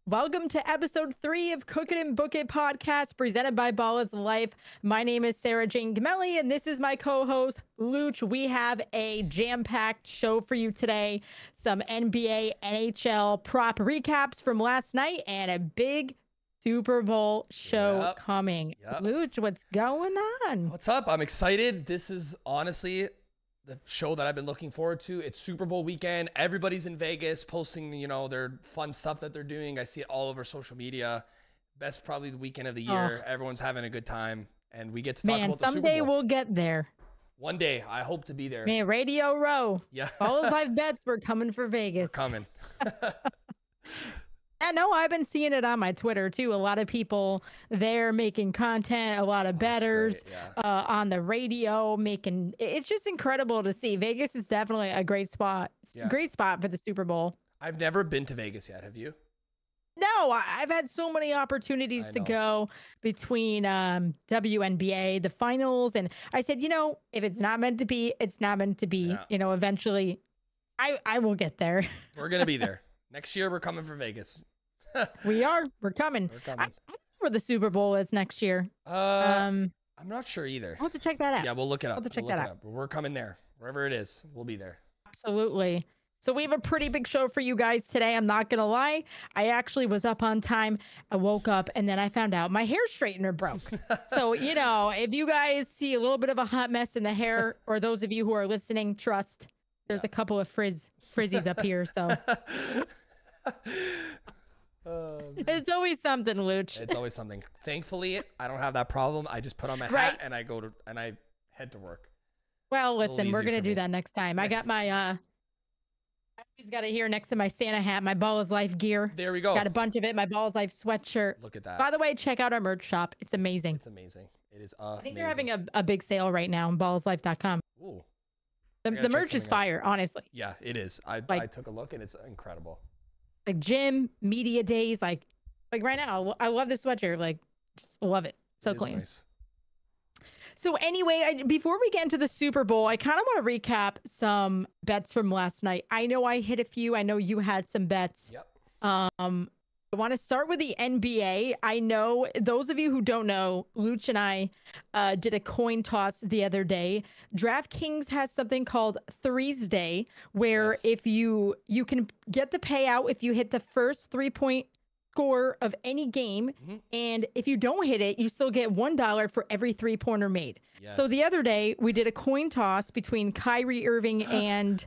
Welcome to episode 3 of Cook It and Book It podcast presented by Ballislife. My name is Sara Jane Gamelli, and this is my co-host, Looch. We have a jam-packed show for you today. Some NBA, NHL prop recaps from last night, and a big Super Bowl show coming. Looch, what's going on? What's up? I'm excited. This is honestly the show that I've been looking forward to. It's Super Bowl weekend. Everybody's in Vegas posting, their fun stuff that they're doing. I see it all over social media. Best probably the weekend of the year. Everyone's having a good time, and we get to talk about the Super Bowl. Someday we'll get there. One day, I hope to be there. Man, Radio Row. Yeah. Ballislife Bets, we're coming for Vegas. We're coming. I know, I've been seeing it on my Twitter too. A lot of people there making content, a lot of bettors on the radio making. It's just incredible to see. Vegas is definitely a great spot. Great spot for the Super Bowl. I've never been to Vegas yet. Have you? No, I've had so many opportunities to go between WNBA, the finals. And I said, if it's not meant to be, it's not meant to be. Yeah. Eventually I will get there. We're going to be there. Next year, we're coming for Vegas. We're coming. We're coming. I don't know where the Super Bowl is next year. I'm not sure either. I'll have to check that out. Yeah, we'll look it up. I'll have to check that out. We're coming there. Wherever it is, we'll be there. Absolutely. So we have a pretty big show for you guys today. I'm not going to lie. I actually was up on time. I woke up and then I found out my hair straightener broke. So, if you guys see a little bit of a hot mess in the hair, or those of you who are listening, trust, there's a couple of frizzies up here. So it's always something, Looch. It's always something. Thankfully, I don't have that problem. I just put on my hat and I head to work. Well, listen, we're gonna do that next time. Yes. I got my I always got it here next to my Santa hat, my Ballislife gear. There we go. Got a bunch of it. My Ballislife sweatshirt. Look at that. By the way, check out our merch shop. It's amazing. It's amazing. It is amazing. I think they're having a big sale right now on ballislife.com. Ooh. The merch is fire, honestly. Yeah, it is. I took a look and it's incredible. Like gym, media days, like right now, I love this sweatshirt. Like, just love it. So clean. Nice. So anyway, before we get into the Super Bowl, I kind of want to recap some bets from last night. I know I hit a few. I know you had some bets. Yep. I want to start with the NBA. I know those of you who don't know, Looch and I did a coin toss the other day. DraftKings has something called Threes Day, where if you can get the payout if you hit the first 3-point score of any game, and if you don't hit it, you still get $1 for every 3-pointer made. Yes. So the other day we did a coin toss between Kyrie Irving and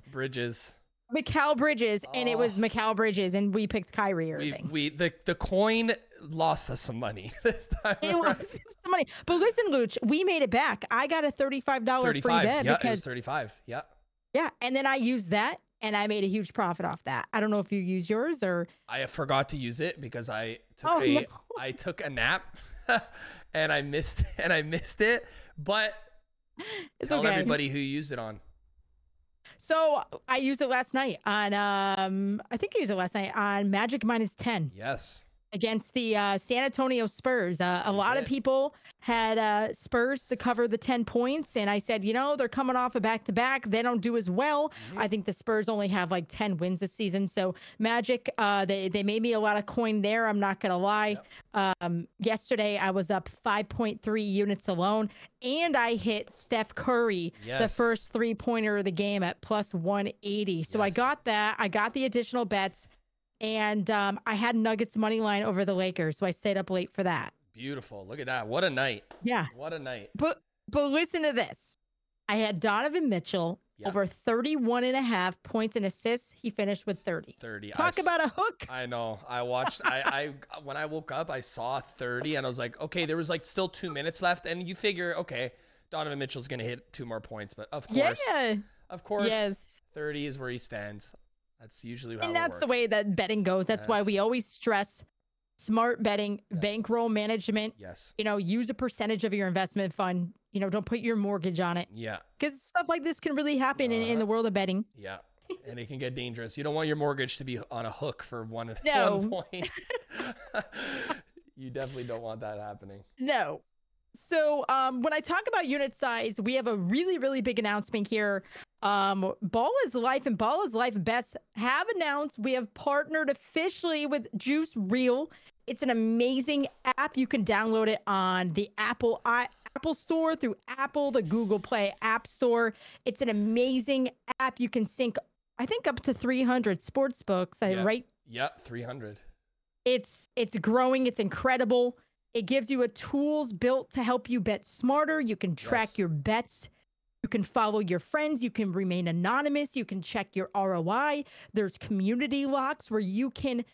Mikal Bridges, and it was Mikal Bridges, and we picked Kyrie Irving. The coin lost us some money this time. It lost us some money. But listen, Looch, we made it back. I got a $35 free bet. Yeah, it was 35. Yeah. Yeah, and then I used that, and I made a huge profit off that. I don't know if you used yours or... I forgot to use it because I took a nap and I missed it. But tell everybody who you used it on. So I used it last night on, I think I used it last night on Magic -10. Yes. Against the San Antonio Spurs. A lot of people had Spurs to cover the 10 points. And I said, they're coming off a back-to-back. They don't do as well. I think the Spurs only have like 10 wins this season. So Magic, they made me a lot of coin there. I'm not going to lie. Yep. Yesterday, I was up 5.3 units alone. And I hit Steph Curry, the first 3-pointer of the game at plus 180. So I got that. I got the additional bets. And I had Nuggets money line over the Lakers, so I stayed up late for that. Beautiful. Look at that. What a night. Yeah. What a night. But listen to this. I had Donovan Mitchell over 31.5 points and assists. He finished with 30. Talk about a hook. I know. I watched. I when I woke up, I saw 30, and I was like, okay, there was like still 2 minutes left, and you figure, okay, Donovan Mitchell's gonna hit 2 more points, but of course, 30 is where he stands. That's usually how it works. And that's the way that betting goes. That's why we always stress smart betting, bankroll management. Yes. Use a percentage of your investment fund. Don't put your mortgage on it. Yeah. Because stuff like this can really happen in the world of betting. Yeah. And it can get dangerous. You don't want your mortgage to be on a hook for one point. You definitely don't want that happening. No. So when I talk about unit size, we have a really, really big announcement here Ball is Life and Ballislife Bets have announced we have partnered officially with Juice Reel. It's an amazing app. You can download it on the Apple Store, through Apple, the Google Play App Store. It's an amazing app. You can sync, I think, up to 300 sports books, right? Yep, 300. It's growing. It's incredible. It gives you tools built to help you bet smarter. You can track your bets. You can follow your friends. You can remain anonymous. You can check your ROI. There's community locks where you can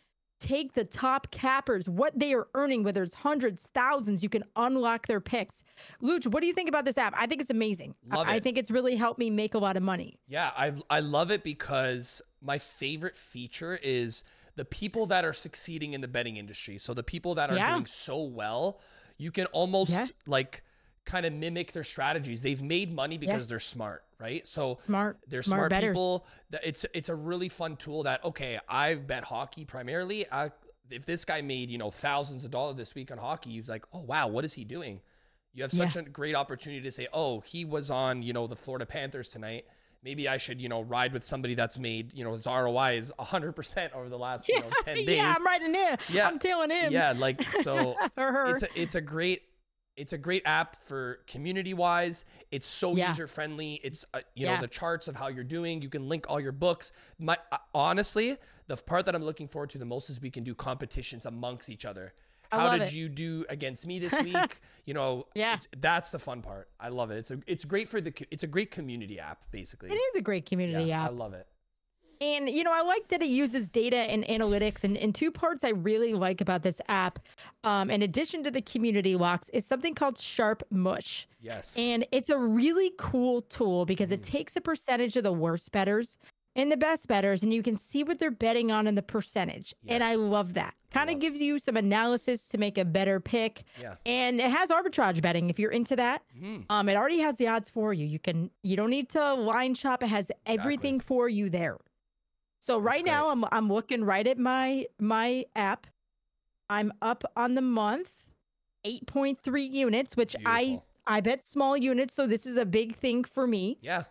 take the top cappers, what they are earning, whether it's hundreds, thousands. You can unlock their picks. Looch, what do you think about this app? I think it's amazing. I think it's really helped me make a lot of money. Yeah, I love it because my favorite feature is the people that are succeeding in the betting industry. So the people that are doing so well, you can almost like kind of mimic their strategies. They've made money because they're smart, right? So they're smart people. It's a really fun tool that, okay, I bet hockey primarily. If this guy made, you know, thousands of dollars this week on hockey, he's like, oh, wow, what is he doing? You have such a great opportunity to say, oh, he was on, you know, the Florida Panthers tonight. Maybe I should, you know, ride with somebody that's made, you know, his ROI is 100% over the last, you know, 10 days. Yeah, I'm riding him. Yeah, I'm tailing him. Yeah, like, so it's a great app for community wise. It's so user friendly. It's you know, the charts of how you're doing. You can link all your books. Honestly, the part that I'm looking forward to the most is we can do competitions amongst each other. How did you do against me this week? You know, that's the fun part. I love it. It's great it's a great community app, basically. It is a great community app. I love it. And, you know, I like that it uses data and analytics. And two parts I really like about this app, in addition to the community locks, is something called Sharp Mush. Yes. And it's a really cool tool because it takes a percentage of the worst bettors and the best bettors, and you can see what they're betting on in the percentage. Yes. And I love that. Kind of gives you some analysis to make a better pick. Yeah. And it has arbitrage betting if you're into that. It already has the odds for you. You don't need to line shop. It has everything for you there. So right now I'm looking right at my app. I'm up on the month, 8.3 units, which I bet small units. So this is a big thing for me. Yeah.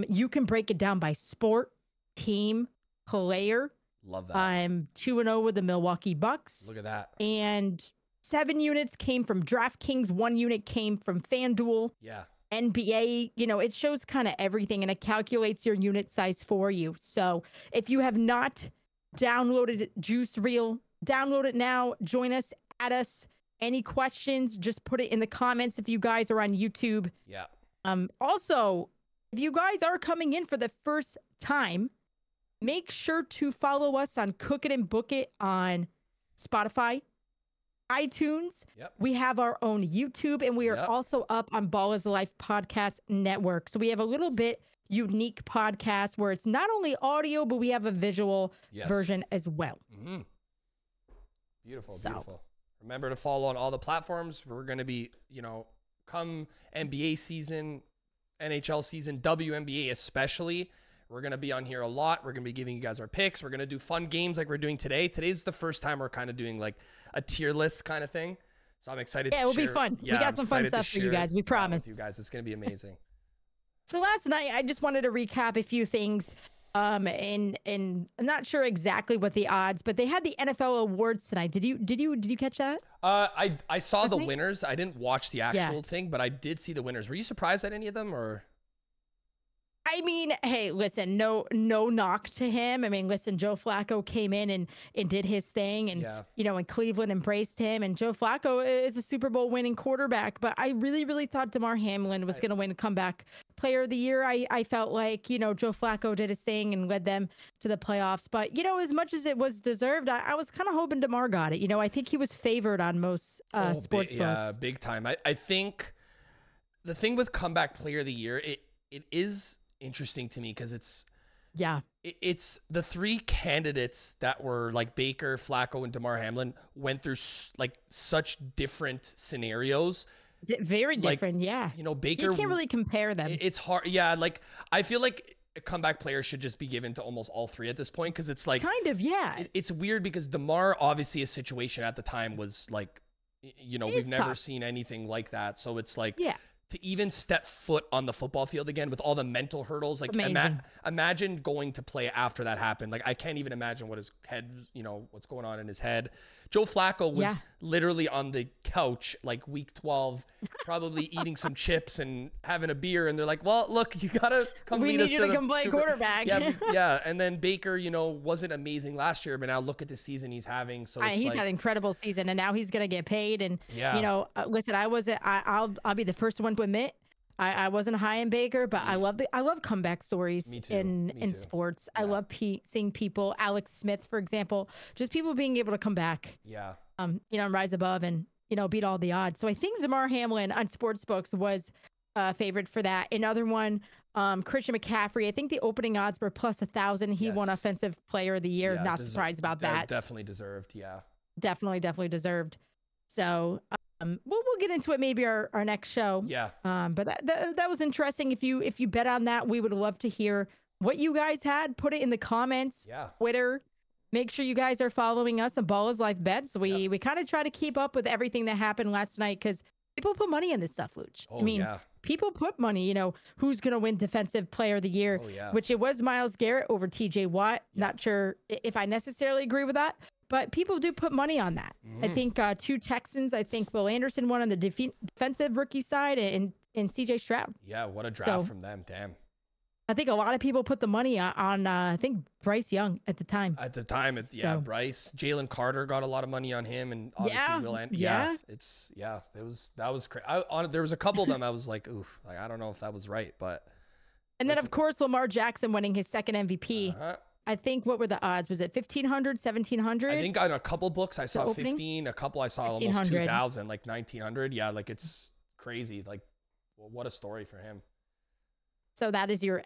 You can break it down by sport, team, player. Love that. I'm 2-0 with the Milwaukee Bucks. Look at that. And 7 units came from DraftKings. 1 unit came from FanDuel. Yeah. NBA, you know, it shows kind of everything and it calculates your unit size for you. So if you have not downloaded Juice Reel, download it now. Join us, add us. Any questions, just put it in the comments if you guys are on YouTube. Yeah. Also, if you guys are coming in for the first time, make sure to follow us on Cook It and Book It on Spotify, iTunes. We have our own YouTube, and we are also up on Ball is Life Podcast Network. So we have a little bit unique podcast where it's not only audio, but we have a visual version as well. Beautiful, beautiful. Remember to follow on all the platforms. We're going to be, you know, come NBA season, NHL season, WNBA especially, we're going to be on here a lot. We're going to be giving you guys our picks. We're going to do fun games like we're doing today. Today's the first time we're kind of doing like a tier list kind of thing. So I'm excited to share. Yeah, it'll be fun. We got some fun stuff for you guys. We promise. You guys, it's going to be amazing. So last night, I just wanted to recap a few things. And I'm not sure exactly what the odds, but they had the NFL awards tonight. Did you catch that? I saw the winners. I didn't watch the actual thing, but I did see the winners. Were you surprised at any of them, or? I mean, hey, listen, no knock to him. I mean, listen, Joe Flacco came in and did his thing, and you know, and Cleveland embraced him, and Joe Flacco is a Super Bowl winning quarterback. But I really thought DeMar Hamlin was going to win comeback player of the year. I felt like, you know, Joe Flacco did his thing and led them to the playoffs. But, you know, as much as it was deserved, I was kind of hoping DeMar got it. You know, I think he was favored on most sports books. Yeah, big time. I think the thing with comeback player of the year, it is interesting to me because it's the three candidates that were like Baker, Flacco, and DeMar Hamlin went through like such different scenarios. Very different, You know, Baker, you can't really compare them. It's hard. Yeah, like I feel like a comeback player should just be given to almost all three at this point because it's like it's weird because DeMar, obviously, his situation at the time was like, you know, we've never seen anything like that. So it's like to even step foot on the football field again with all the mental hurdles. Like imagine going to play after that happened. Like I can't even imagine what his head, what's going on in his head. Joe Flacco was literally on the couch like week 12, probably eating some chips and having a beer. And they're like, well, look, you got to come lead us to the come play quarterback. Yeah. And then Baker, wasn't amazing last year, but now look at the season he's having. So it's he's had an incredible season, and now he's going to get paid. And, listen, I'll be the first one to admit, I wasn't high in Baker, but I love comeback stories in sports. Yeah. I love seeing people, Alex Smith, for example, just people being able to come back. Yeah. And rise above and, beat all the odds. So I think Damar Hamlin on Sportsbooks was favored for that. Another one, Christian McCaffrey. I think the opening odds were plus 1,000. He won Offensive Player of the Year. Yeah, Not surprised about that. Definitely deserved. Yeah. Definitely deserved. So we'll get into it maybe our next show. Yeah. But that was interesting. If you bet on that, we would love to hear what you guys had. Put it in the comments. Yeah. Twitter. Make sure you guys are following us on Ballislife Bets. We kind of try to keep up with everything that happened last night because people put money on this stuff, Looch. Oh, I mean, people put money, who's going to win Defensive Player of the Year, which it was Myles Garrett over TJ Watt. Yeah. Not sure if I necessarily agree with that, but people do put money on that. I think 2 Texans, I think Will Anderson won on the defensive rookie side and CJ Stroud. Yeah, what a draft from them. Damn. I think a lot of people put the money on I think Bryce Young at the time. At the time, Bryce. Jalen Carter got a lot of money on him, and obviously Will Anderson. That was crazy. There was a couple of them I was like, oof, like I don't know if that was right, but. And then of course Lamar Jackson winning his second MVP. I think what were the odds? Was it 1,500, 1,700? I think on a couple books I saw 15. A couple I saw almost 2,000, like 1,900. Yeah, like it's crazy. Like, well, what a story for him. So that is your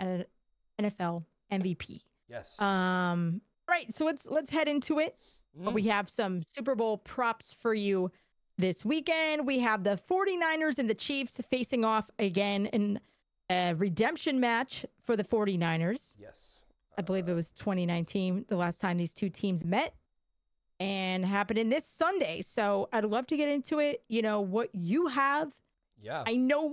NFL MVP. Yes. Right. So let's head into it. We have some Super Bowl props for you this weekend. We have the 49ers and the Chiefs facing off again in a redemption match for the 49ers. Yes. I believe it was 2019, the last time these two teams met, and happening this Sunday. So I'd love to get into it. What you have. Yeah. I know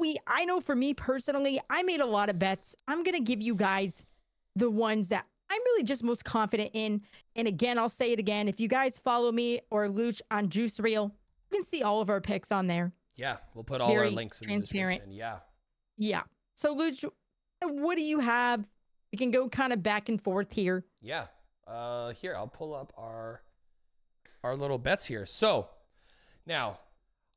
for me personally, I made a lot of bets. I'm going to give you guys the ones that I'm really just most confident in. And again, I'll say it again. If you guys follow me or Looch on Juice Reel, you can see all of our picks on there. Yeah. We'll put all our links in the description. Yeah. Yeah. So Looch, what do you have? We can go kind of back and forth here. Yeah. Here, I'll pull up our little bets here. So now,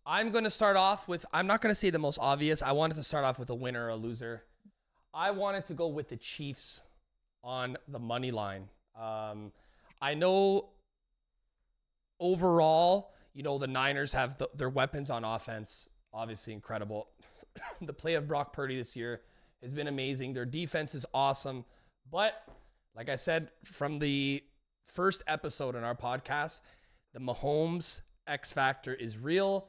I'm going to start off with, I'm not going to say the most obvious. I wanted to start off with a winner or a loser. I wanted to go with the Chiefs on the money line. I know overall, the Niners have their weapons on offense, obviously incredible. The play of Brock Purdy this year has been amazing. Their defense is awesome. But like I said, from the first episode in our podcast, the Mahomes X factor is real.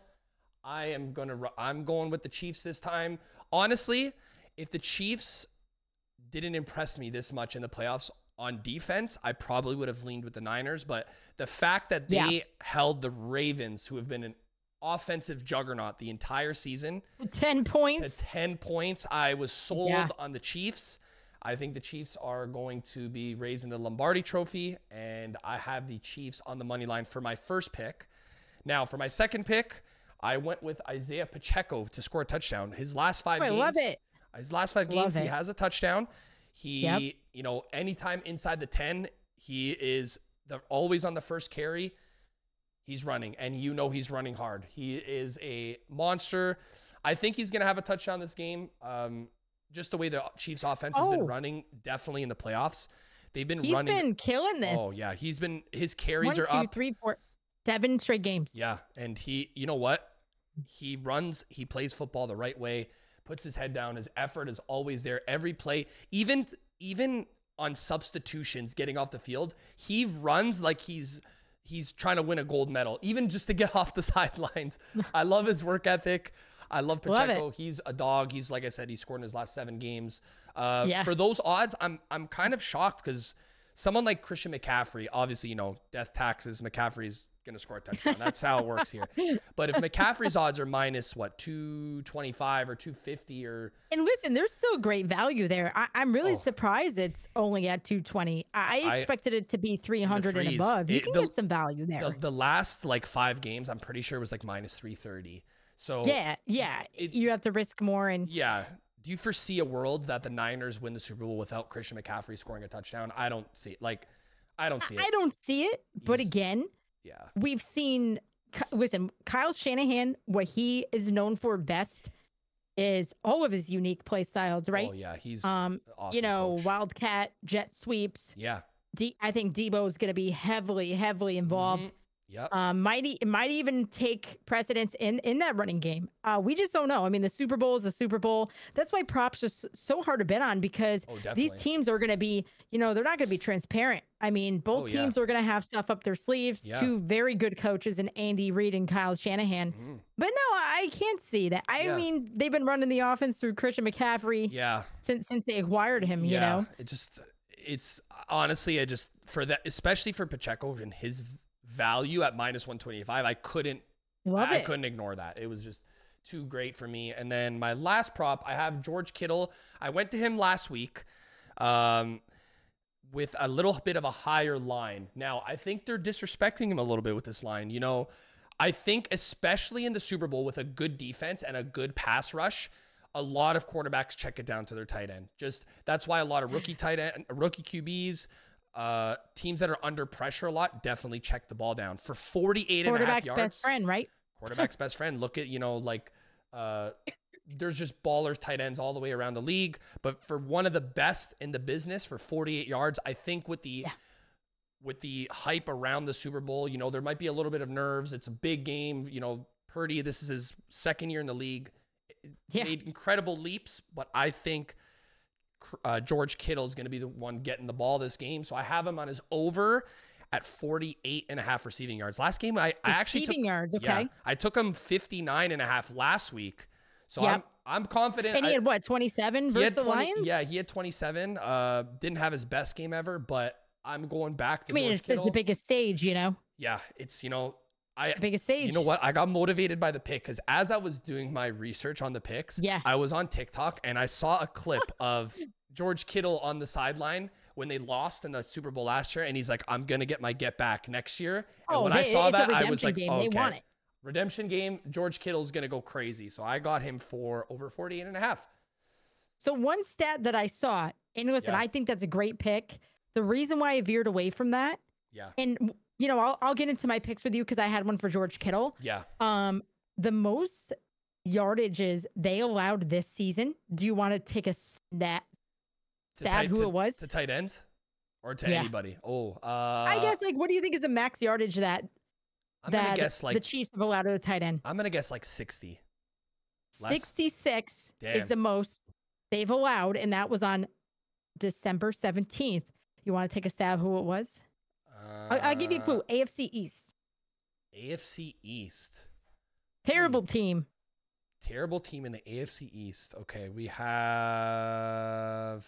I'm going with the Chiefs this time. Honestly, if the Chiefs didn't impress me this much in the playoffs on defense, I probably would have leaned with the Niners. But the fact that they held the Ravens, who have been an offensive juggernaut the entire season, 10 points. To 10 points, I was sold on the Chiefs. I think the Chiefs are going to be raising the Lombardi Trophy, and I have the Chiefs on the money line for my first pick. Now, for my second pick, I went with Isaiah Pacheco to score a touchdown. His last 5 games. I love it. His last 5 games, he has a touchdown. He, anytime inside the 10, he is always on the first carry. He's running, and he's running hard. He is a monster. I think he's going to have a touchdown this game. Just the way the Chiefs offense has been running, definitely in the playoffs. They've been running. He's been killing this. Oh, yeah. His carries are up. 1, 2, 3, 4, 7 straight games. Yeah. And you know what? He runs, he plays football the right way, puts his head down. His effort is always there. Every play, even on substitutions, getting off the field, he runs like he's trying to win a gold medal, even just to get off the sidelines. I love his work ethic. I love Pacheco. He's a dog. He's, like I said, he scored in his last 7 games. For those odds, I'm kind of shocked because someone like Christian McCaffrey, obviously, death taxes, McCaffrey's going to score a touchdown. That's how it works here. But if McCaffrey's odds are minus what, 225 or 250 or. And listen, there's still great value there. I'm really surprised it's only at 220. I expected it to be 300 and above. You can get some value there. The last like 5 games, I'm pretty sure it was like minus 330. So yeah, you have to risk more. And yeah. Do you foresee a world that the Niners win the Super Bowl without Christian McCaffrey scoring a touchdown? I don't see it. Like, I don't see it. I don't see it. But again, we've seen, listen, Kyle Shanahan, what he is known for best is all of his unique play styles, right? Oh, yeah. He's awesome coach. Wildcat, jet sweeps. Yeah. I think Debo is going to be heavily involved. Mm-hmm. Yep. Might even take precedence in that running game. We just don't know. I mean, the Super Bowl is the Super Bowl. That's why props are so hard to bet on, because these teams are going to be, they're not going to be transparent. I mean, both teams are going to have stuff up their sleeves. Yeah. 2 very good coaches in Andy Reid and Kyle Shanahan. Mm-hmm. But no, I can't see that. I mean, they've been running the offense through Christian McCaffrey since they acquired him, you know? It's honestly, for that, especially for Pacheco and his value at minus 125, I couldn't ignore that. It was just too great for me. And then my last prop, I have George Kittle. I went to him last week with a little bit of a higher line. Now, I think they're disrespecting him a little bit with this line. I think especially in the Super Bowl with a good defense and a good pass rush, a lot of quarterbacks check it down to their tight end. That's why a lot of rookie QBs, teams that are under pressure a lot definitely check the ball down for 48 and a half yards. Quarterback's best friend, right? Quarterback's best friend. Look at, there's just ballers tight ends all the way around the league. But for one of the best in the business for 48 yards, I think with the hype around the Super Bowl, there might be a little bit of nerves. It's a big game. Purdy, this is his 2nd year in the league. Made incredible leaps, but I think George Kittle is going to be the one getting the ball this game. So I have him on his over at 48 and a half receiving yards. Last game, I actually took yards. Okay. Yeah, I took him 59 and a half last week. So I'm confident. And he had what, 27 versus the Lions? Yeah, he had 27. Didn't have his best game ever, but I'm going back to George Kittle. It's the biggest stage, Yeah, it's, the biggest stage. You know what? I got motivated by the pick because as I was doing my research on the picks, I was on TikTok and I saw a clip of George Kittle on the sideline when they lost in the Super Bowl last year, and he's like, "I'm gonna get my get back next year." And when I saw that, I was like, game. Okay, they want it. Redemption game. George Kittle's gonna go crazy, so I got him for over 48 and a half. So one stat that I saw, and listen, I think that's a great pick. The reason why I veered away from that, and I'll get into my picks with you because I had one for George Kittle. Yeah. The most yardages they allowed this season. Do you want to take a stab who it was? To tight ends or to anybody? I guess, what do you think is the max yardage that gonna guess the Chiefs have allowed to a tight end? I'm gonna guess 60. 66 is the most they've allowed, and that was on December 17th. You want to take a stab who it was? I'll give you a clue. AFC East. AFC East. Terrible team. Terrible team in the AFC East. Okay, we have.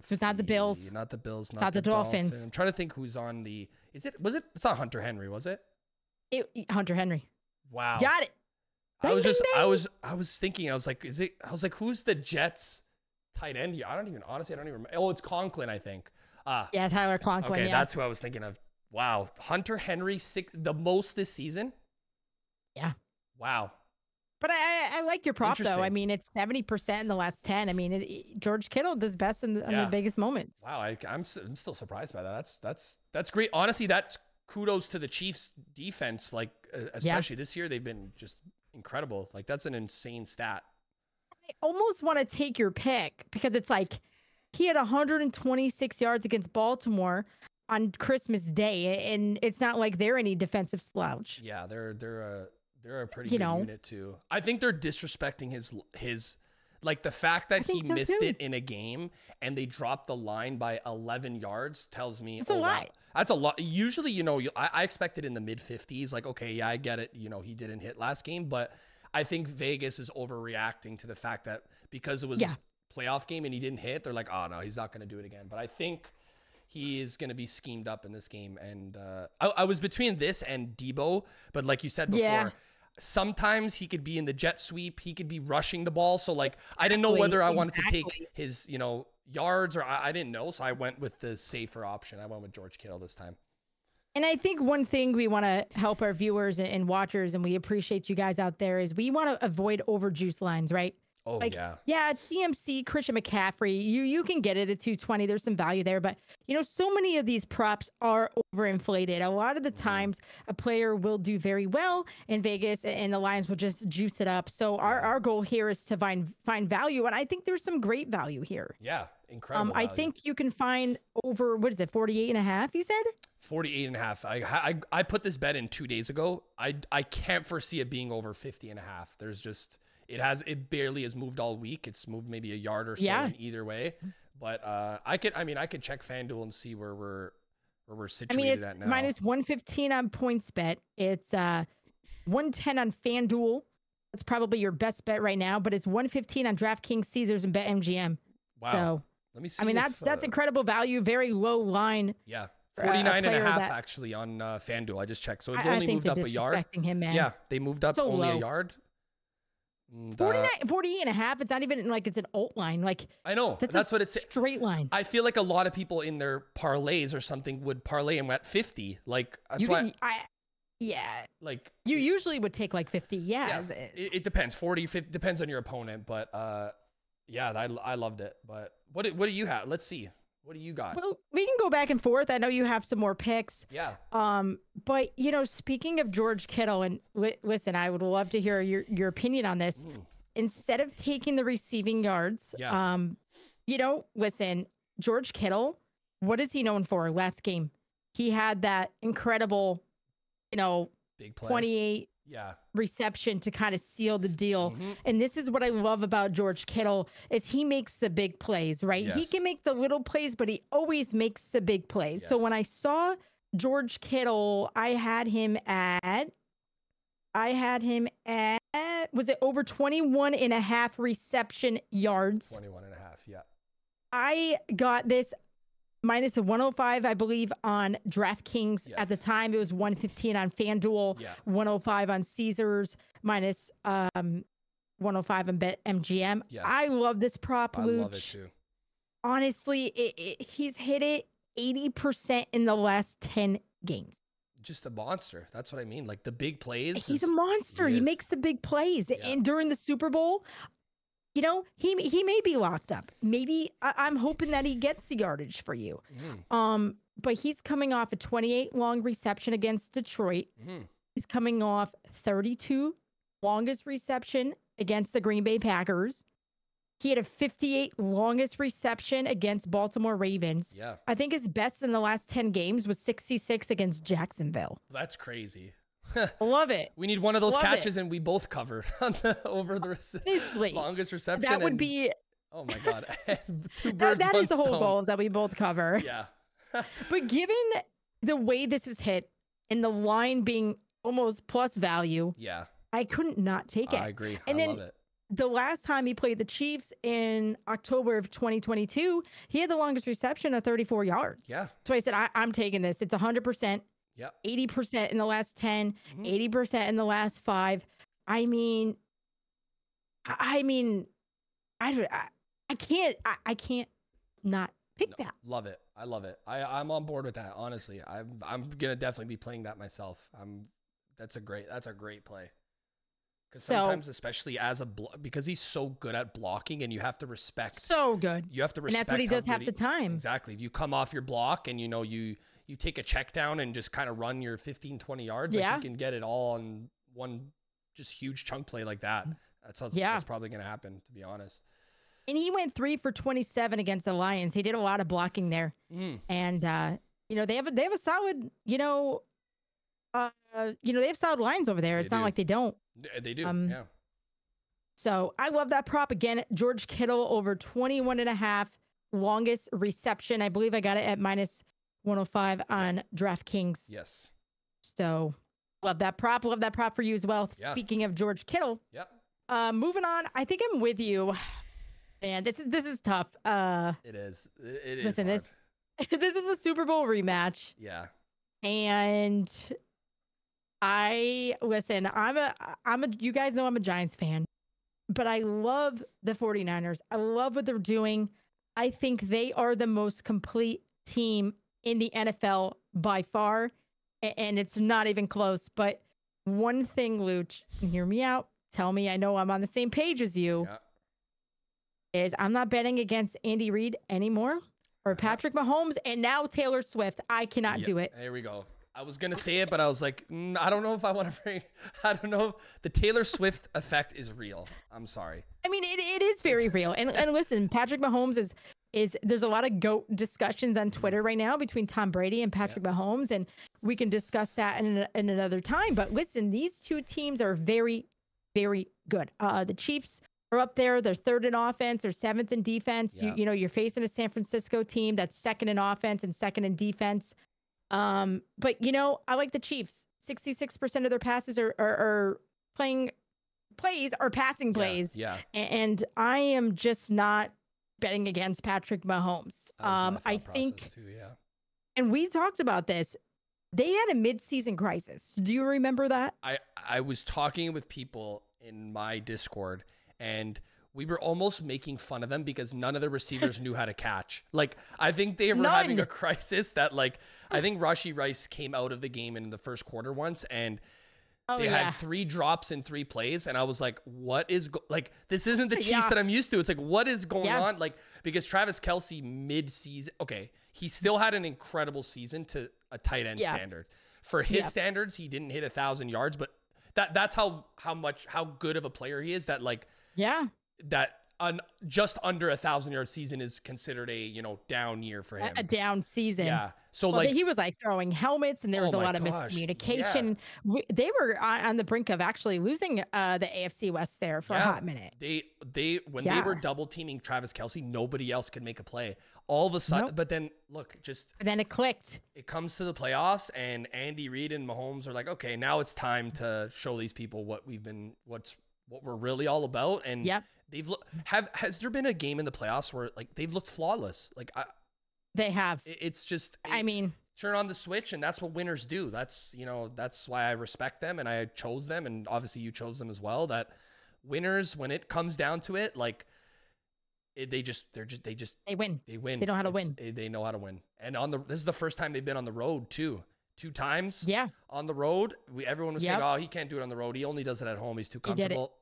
It's not the Bills. Not the Bills. Not the Dolphins. I'm trying to think who's on the. It's not Hunter Henry, was it? Hunter Henry. Wow. Got it. I was thinking, I was like, who's the Jets tight end? I don't even remember. Oh, it's Conklin, I think. Yeah, Tyler Conklin. Okay, that's who I was thinking of. Wow. Hunter Henry, the most this season? Yeah. Wow. But I like your prop, though. I mean, it's 70% in the last 10. I mean, George Kittle does best in the biggest moments. Wow, I'm still surprised by that. That's great. Honestly, that's kudos to the Chiefs defense. Especially this year, they've been just incredible. That's an insane stat. I almost want to take your pick because it's he had 126 yards against Baltimore on Christmas Day, and it's not like they're any defensive slouch. Yeah, they're a pretty good unit too. I think they're disrespecting his the fact that he missed it in a game and they dropped the line by 11 yards tells me that's a lot. Wow, that's a lot. Usually, I expected in the mid 50s. Okay, yeah, I get it. He didn't hit last game, but I think Vegas is overreacting to the fact that because it was playoff game and he didn't hit, they're like, oh no, he's not going to do it again. But I think he is going to be schemed up in this game. And I was between this and Debo, but like you said before, sometimes he could be in the jet sweep. He could be rushing the ball. So like, I didn't know whether I wanted to take his, you know, yards or I didn't know. So I went with the safer option. I went with George Kittle this time. And I think one thing we want to help our viewers and watchers, and we appreciate you guys out there, is we want to avoid overjuice lines, right? Oh, like, yeah. Yeah, it's CMC, Christian McCaffrey. You can get it at 220. There's some value there. But, you know, so many of these props are overinflated. A lot of the times a player will do very well in Vegas and the lines will just juice it up. So our goal here is to find value. And I think there's some great value here. Yeah, incredible I value. think you can find over, what is it, 48.5, you said? 48.5. I put this bet in 2 days ago. I can't foresee it being over 50.5. There's just... It barely has moved all week. It's moved maybe a yard or so in either way. But I could check FanDuel and see where we're situated at now. Minus 115 on PointsBet. It's 110 on FanDuel. That's probably your best bet right now, but it's 115 on DraftKings, Caesars, and BetMGM. Wow. So let me see. I mean, that's incredible value. Very low line. Yeah. 49.5 actually on FanDuel. I just checked. So it's only moved up a yard. Him, man. Yeah, they moved up only a yard. 48.5. It's not even like it's an alt line. Like, I know that's what it's straight line. I feel like a lot of people in their parlays or something would parlay them at 50. Like that's why. Like you usually would take like 50. Yeah. It depends. 40, 50 depends on your opponent. But yeah, I loved it. But what do you have? Let's see. What do you got? Well, we can go back and forth. I know you have some more picks. Yeah. But you know, speaking of George Kittle, and listen, I would love to hear your opinion on this. Instead of taking the receiving yards, you know, listen, George Kittle, what is he known for? Last game, he had that incredible, you know, big play. 28 reception to kind of seal the deal. And this is what I love about George Kittle is he makes the big plays, right? He can make the little plays, but he always makes the big plays. So when I saw George Kittle, I had him at, was it over 21.5 reception yards? 21.5, yeah. I got this minus a 105, I believe, on DraftKings. At the time, it was 115 on FanDuel, 105 on Caesars, minus 105 on BetMGM. I love this prop, Looch. I love it too. Honestly, he's hit it 80% in the last 10 games. Just a monster. That's what I mean. Like the big plays. He's a monster. He makes the big plays. And during the Super Bowl, you know, he may be locked up. Maybe I'm hoping that he gets the yardage for you. But he's coming off a 28 long reception against Detroit. He's coming off 32 longest reception against the Green Bay Packers. He had a 58 longest reception against Baltimore Ravens. I think his best in the last 10 games was 66 against Jacksonville. That's crazy. Love it. We need one of those catches and we both covevered over the longest reception. That would be... Oh my God. Two birds, that one is the whole stone. goal, is that we both cover. Yeah. But given the way this is hit and the line being almost plus value, I couldn't not take it. I agree. And I love it. The last time he played the Chiefs in October of 2022, he had the longest reception of 34 yards. So I said, I'm taking this. It's 100%. 80% in the last 10, 80% in the last 5. I can't not pick that. Love it. I love it. I'm on board with that. Honestly, I'm gonna definitely be playing that myself. That's a great play. Because sometimes, especially as because he's so good at blocking, and you have to respect. So good. You have to respect. And that's what he does half the time. Exactly. You come off your block, and you take a check down and just kind of run your 15, 20 yards. Like you can get it all on one just huge chunk play like that. That's probably going to happen, to be honest. And he went 3 for 27 against the Lions. He did a lot of blocking there. And, they have a solid, they have solid lines over there. It's not like they don't. They do, So I love that prop. Again, George Kittle over 21.5 longest reception. I believe I got it at minus 105 on DraftKings. Yes. So love that prop. Love that prop for you as well. Speaking of George Kittle. Yep. Moving on. I think I'm with you. Man, this is tough. It is. It is Listen, hard. this is a Super Bowl rematch. Yeah. And you guys know I'm a Giants fan, but I love the 49ers. I love what they're doing. I think they are the most complete team in the NFL by far. And it's not even close. But one thing, Looch, and hear me out. Tell me I know I'm on the same page as you. Yeah. Is I'm not betting against Andy Reid anymore or Patrick Mahomes and now Taylor Swift. I cannot do it. There we go. I was going to say it, but I was like, I don't know if I want to bring, I don't know if the Taylor Swift effect is real. I'm sorry. I mean, it is very real. And listen, Patrick Mahomes is there's a lot of GOAT discussions on Twitter right now between Tom Brady and Patrick Mahomes. And we can discuss that in another time. But listen, these two teams are very, very good. The Chiefs are up there. They're third in offense or seventh in defense. Yeah. You know, you're facing a San Francisco team that's second in offense and second in defense. But you know, I like the Chiefs. 66% of their passes are passing plays. Yeah. And I am just not betting against Patrick Mahomes. I think too, yeah. And we talked about this. They had a mid-season crisis. Do you remember that? I was talking with people in my Discord, and we were almost making fun of them because none of the receivers knew how to catch. Like, I think they were having a crisis that, like, I think Rashee Rice came out of the game in the first quarter once, and they had 3 drops in 3 plays. And I was like, what is, like, this isn't the Chiefs that I'm used to. It's like, what is going on? Like, because Travis Kelce mid-season, okay, he still had an incredible season to a tight end standard. For his standards, he didn't hit 1,000 yards, but that's how good of a player he is, that, like, that just under 1,000-yard season is considered a, you know, down year for him. A down season. Yeah. So like he was like throwing helmets, and there was a lot of miscommunication. Yeah. They were on the brink of actually losing the AFC West there for a hot minute. When they were double teaming Travis Kelce, nobody else could make a play. All of a sudden, but then look, then it clicked. It comes to the playoffs, and Andy Reid and Mahomes are like, okay, now it's time to show these people what we're really all about. And has there been a game in the playoffs where, like, they've looked flawless? Like, they have. It's just, I mean, turn on the switch, and that's what winners do. That's, you know, that's why I respect them, and I chose them, and obviously you chose them as well. That winners, when it comes down to it, like, they win. They win. They know how to win. They know how to win. And this is the first time they've been on the road too. 2 times. Yeah. On the road, everyone was saying, "Oh, he can't do it on the road. He only does it at home. He's too comfortable."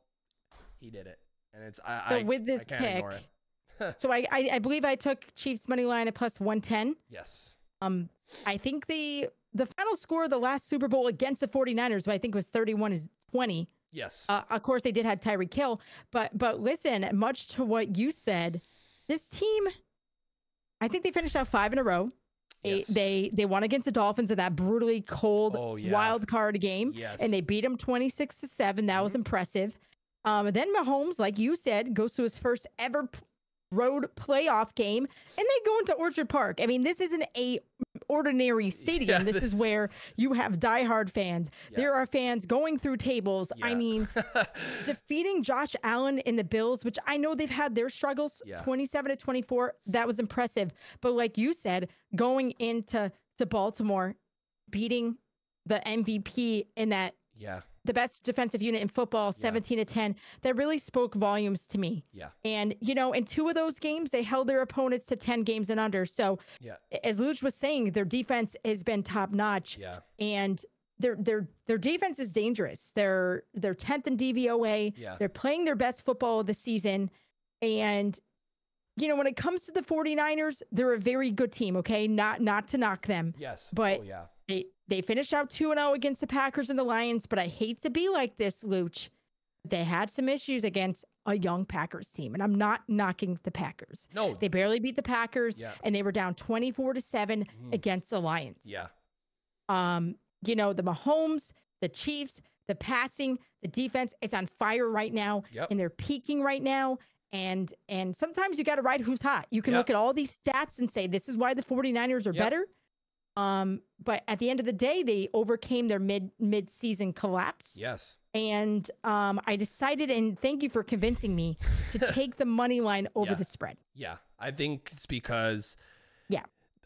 He did it. And it's with this I can't ignore it. So I believe I took Chiefs money line at plus 110. Yes. I think the final score of the last Super Bowl against the 49ers, I think was 31-20. Yes. Of course, they did have Tyreek Hill, but listen, much to what you said, this team, I think they finished out 5 in a row. Yes. They won against the Dolphins in that brutally cold wild card game, and they beat them 26-7. That was impressive. Then Mahomes, like you said, goes to his first ever road playoff game, and they go into Orchard Park. I mean, this isn't a ordinary stadium. This is where you have diehard fans. There are fans going through tables. I mean, defeating Josh Allen in the Bills, which I know they've had their struggles, 27-24, that was impressive. But like you said, going into Baltimore, beating the MVP in that the best defensive unit in football, 17-10, that really spoke volumes to me. Yeah. And, you know, in 2 of those games, they held their opponents to 10 games and under. So as Looch was saying, their defense has been top notch. Yeah. And their defense is dangerous. They're 10th in DVOA. Yeah. They're playing their best football of the season. And, you know, when it comes to the 49ers, they're a very good team, okay? Not to knock them. Yes. But they finished out 2-0 against the Packers and the Lions, but I hate to be like this, Looch. They had some issues against a young Packers team, and I'm not knocking the Packers. No. They barely beat the Packers, and they were down 24-7 against the Lions. Yeah. You know, the Mahomes, the Chiefs, the passing, the defense, it's on fire right now, and they're peaking right now. And sometimes you got to ride who's hot. You can look at all these stats and say, this is why the 49ers are better. But at the end of the day, they overcame their mid-season collapse. Yes. And I decided, and thank you for convincing me, to take the money line over the spread. Yeah, I think it's because yeah,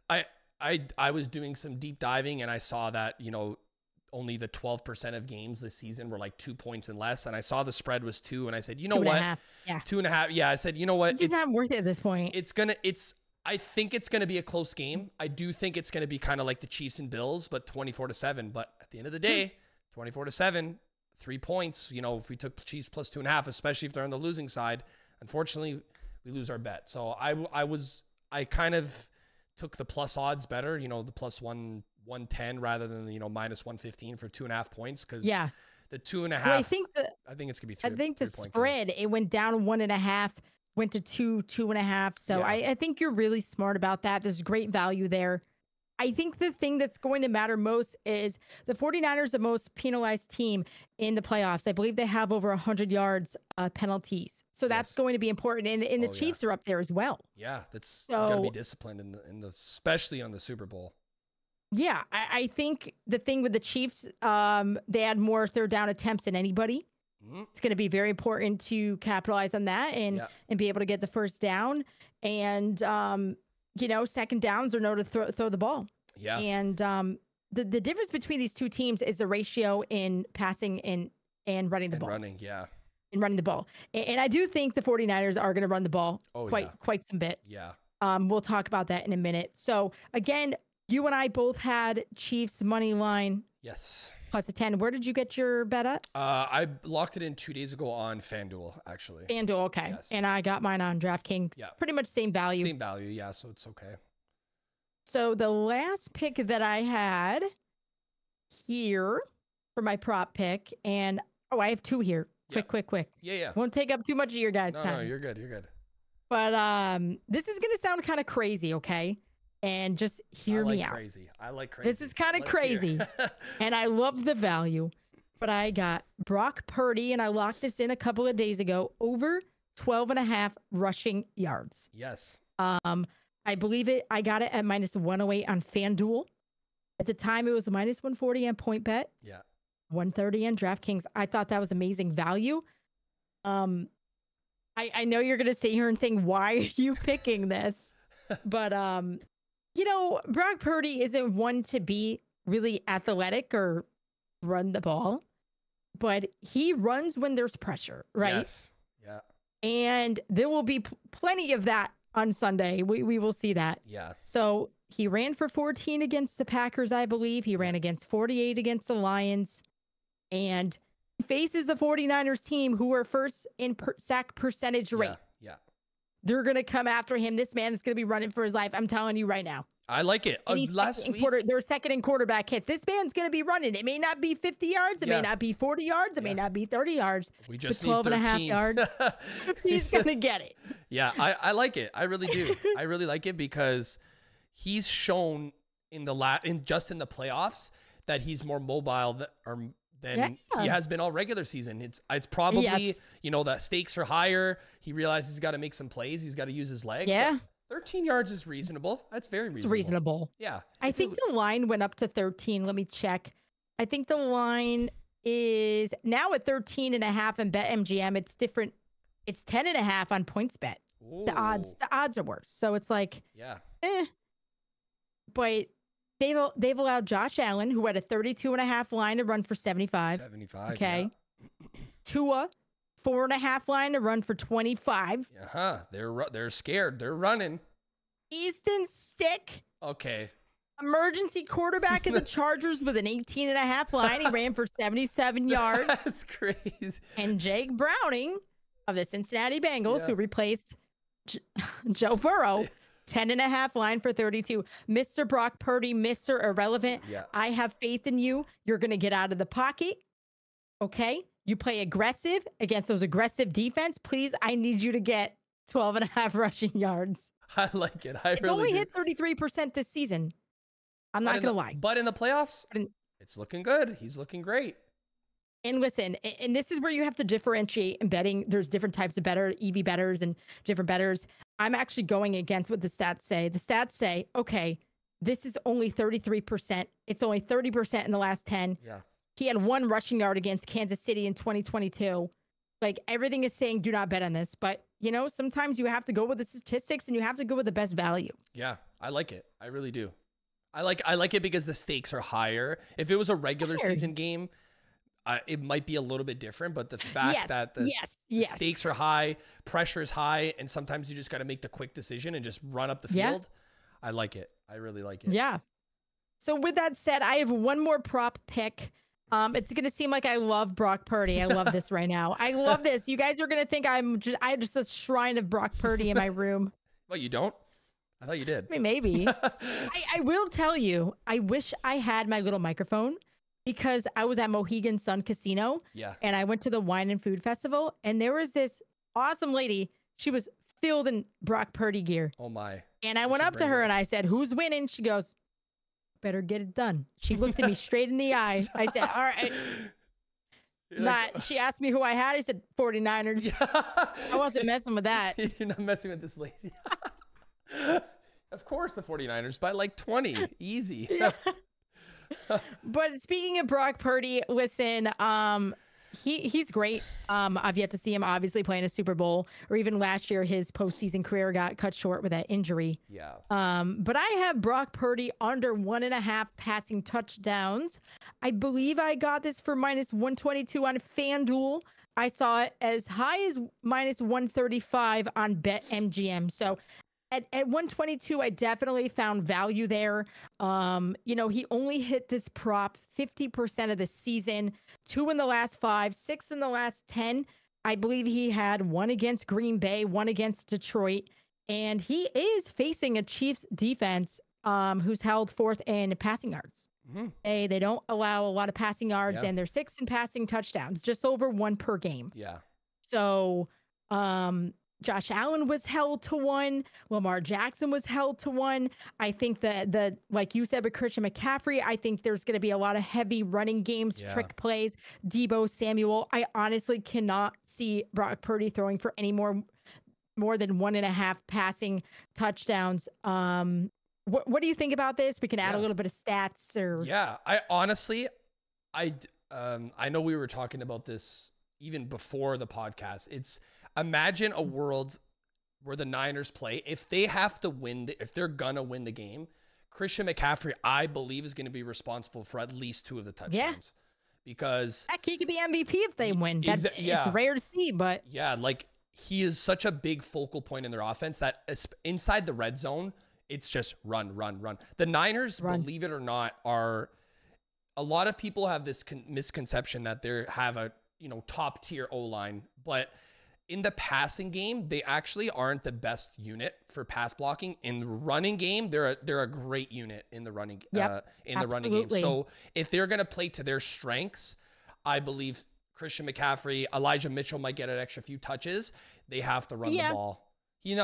I was doing some deep diving and I saw that, you know, only the 12% of games this season were like 2 points and less. And I saw the spread was 2 and I said, you know what? 2.5. Yeah. 2.5. Yeah. I said, you know what? It's not worth it at this point. I think it's going to be a close game. I do think it's going to be kind of like the Chiefs and Bills, but 24-7. But at the end of the day, 24-7, 3 points, you know, if we took Chiefs plus 2.5, especially if they're on the losing side, unfortunately we lose our bet. So I kind of took the plus odds better, you know, the plus 110 rather than, you know, minus 115 for 2.5 points. Cause the 2.5, well, I think it's gonna be 3. I think the spread, it went down 1.5, went to 2.5. So I think you're really smart about that. There's great value there. I think the thing that's going to matter most is the 49ers, the most penalized team in the playoffs. I believe they have over 100 yards penalties. So that's going to be important. And the Chiefs are up there as well. Yeah, that's got to be disciplined in the especially on the Super Bowl. Yeah, I think the thing with the Chiefs, they had more third down attempts than anybody. It's going to be very important to capitalize on that and be able to get the first down. And you know, second downs or no to throw the ball. Yeah. And the difference between these two teams is the ratio in passing and running the ball. And running the ball. And I do think the 49ers are going to run the ball quite some bit. Yeah. We'll talk about that in a minute. So again, you and I both had Chiefs money line. Yes. Plus a 10. Where did you get your bet at? I locked it in 2 days ago on FanDuel, actually. FanDuel, okay. Yes. And I got mine on DraftKings. Yeah. Pretty much same value. Same value, yeah, so it's okay. So the last pick that I had here for my prop pick, and I have 2 here. Quick. Yeah. Won't take up too much of your guys' time. No, you're good. But this is gonna sound kind of crazy, okay? And just hear me out. I like crazy. This is kind of crazy. And I love the value. But I got Brock Purdy, and I locked this in a couple of days ago, over 12.5 rushing yards. Yes. I believe it. I got it at minus 108 on FanDuel. At the time, it was minus 140 on PointBet. Yeah. 130 on DraftKings. I thought that was amazing value. I know you're going to sit here and saying, why are you picking this? But, you know, Brock Purdy isn't one to be really athletic or run the ball, but he runs when there's pressure, right? Yes. Yeah. And there will be plenty of that on Sunday. We will see that. Yeah. So he ran for 14 against the Packers, I believe. He ran against 48 against the Lions. And faces a 49ers team who are first in sack percentage rate. Yeah. They're going to come after him. This man is going to be running for his life. I'm telling you right now. I like it. Last week, they're second in quarterback hits. This man's going to be running. It may not be 50 yards. It may not be 40 yards. It may not be 30 yards. We just 12 and a half yards. He's going to get it. Yeah, I like it. I really do. I really like it because he's shown in the playoffs that he's more mobile than he has been all regular season. It's probably, you know, the stakes are higher. He realizes he's got to make some plays. He's got to use his legs. Yeah. 13 yards is reasonable. That's very reasonable. It's reasonable. Yeah. I think the line went up to 13. Let me check. I think the line is now at 13.5 in BetMGM. It's different. It's 10.5 on PointsBet. The odds are worse. So it's like, But they've allowed Josh Allen, who had a 32.5 line, to run for 75. Okay. Yeah. Tua, 4.5 line to run for 25. They're scared. They're running. Easton Stick. Okay. Emergency quarterback in the Chargers with an 18.5 line. He ran for 77 yards. That's crazy. And Jake Browning of the Cincinnati Bengals, who replaced Joe Burrow, 10.5 line for 32. Mr. Brock Purdy, Mr. Irrelevant. Yeah. I have faith in you. You're going to get out of the pocket. Okay. You play aggressive against those aggressive defense. Please, I need you to get 12.5 rushing yards. I like it. It's only hit 33% this season. I'm not going to lie. But in the playoffs, it's looking good. He's looking great. And listen, and this is where you have to differentiate in betting. There's different types of EV bettors and different bettors. I'm actually going against what the stats say. The stats say, okay, this is only 33%. It's only 30% in the last 10. Yeah. He had 1 rushing yard against Kansas City in 2022. Like, everything is saying do not bet on this, but you know, sometimes you have to go with the statistics and you have to go with the best value. Yeah, I like it. I really do. I like it because the stakes are higher. If it was a regular season game, it might be a little bit different, but the fact that the stakes are high, pressure is high, and sometimes you just got to make the quick decision and just run up the field. I like it. I really like it. Yeah. So with that said, I have one more prop pick. It's going to seem like I love Brock Purdy. I love this right now. I love this. You guys are going to think I have just a shrine of Brock Purdy in my room. Well, you don't? I thought you did. I mean, maybe. I will tell you, I wish I had my little microphone because I was at Mohegan Sun Casino. Yeah. And I went to the Wine and Food Festival, and there was this awesome lady. She was filled in Brock Purdy gear. Oh, my. And I went up to her and I said, "Who's winning?" She goes, "Better get it done." She looked at me straight in the eye. I said, "All right." She asked me who I had. I said 49ers. Yeah. I wasn't messing with that. You're not messing with this lady. Of course, the 49ers by like 20. Easy. Yeah. But speaking of Brock Purdy, listen, he's great. I've yet to see him obviously playing a Super Bowl, or even last year his postseason career got cut short with that injury. Yeah. But I have Brock Purdy under 1.5 passing touchdowns. I believe I got this for -122 on FanDuel. I saw it as high as -135 on BetMGM. So at 122, I definitely found value there. You know, he only hit this prop 50% of the season, 2 in the last 5, 6 in the last 10. I believe he had 1 against Green Bay, 1 against Detroit, and he is facing a Chiefs defense who's held 4th in passing yards. Mm-hmm. They don't allow a lot of passing yards, and they're 6th in passing touchdowns, just over 1 per game. Yeah. So, Josh Allen was held to 1. Lamar Jackson was held to 1. I think that like you said with Christian McCaffrey, I think there's going to be a lot of heavy running games, trick plays, Debo Samuel. I honestly cannot see Brock Purdy throwing for any more than 1.5 passing touchdowns. What do you think about this? We can add a little bit of stats or. Yeah, I honestly, I know we were talking about this even before the podcast. Imagine a world where the Niners play. If they have to win, if they're going to win the game, Christian McCaffrey, I believe, is going to be responsible for at least 2 of the touchdowns. Yeah. Because heck, he could be MVP if they win. It's rare to see, but. Yeah, like he is such a big focal point in their offense that inside the red zone, it's just run, run, run. The Niners, believe it or not, a lot of people have this misconception that they have a top tier O-line, but in the passing game, they actually aren't the best unit for pass blocking. In the running game, they're a great unit in the running the running game. So if they're going to play to their strengths, I believe Christian McCaffrey, Elijah Mitchell might get an extra few touches. They have to run the ball. He's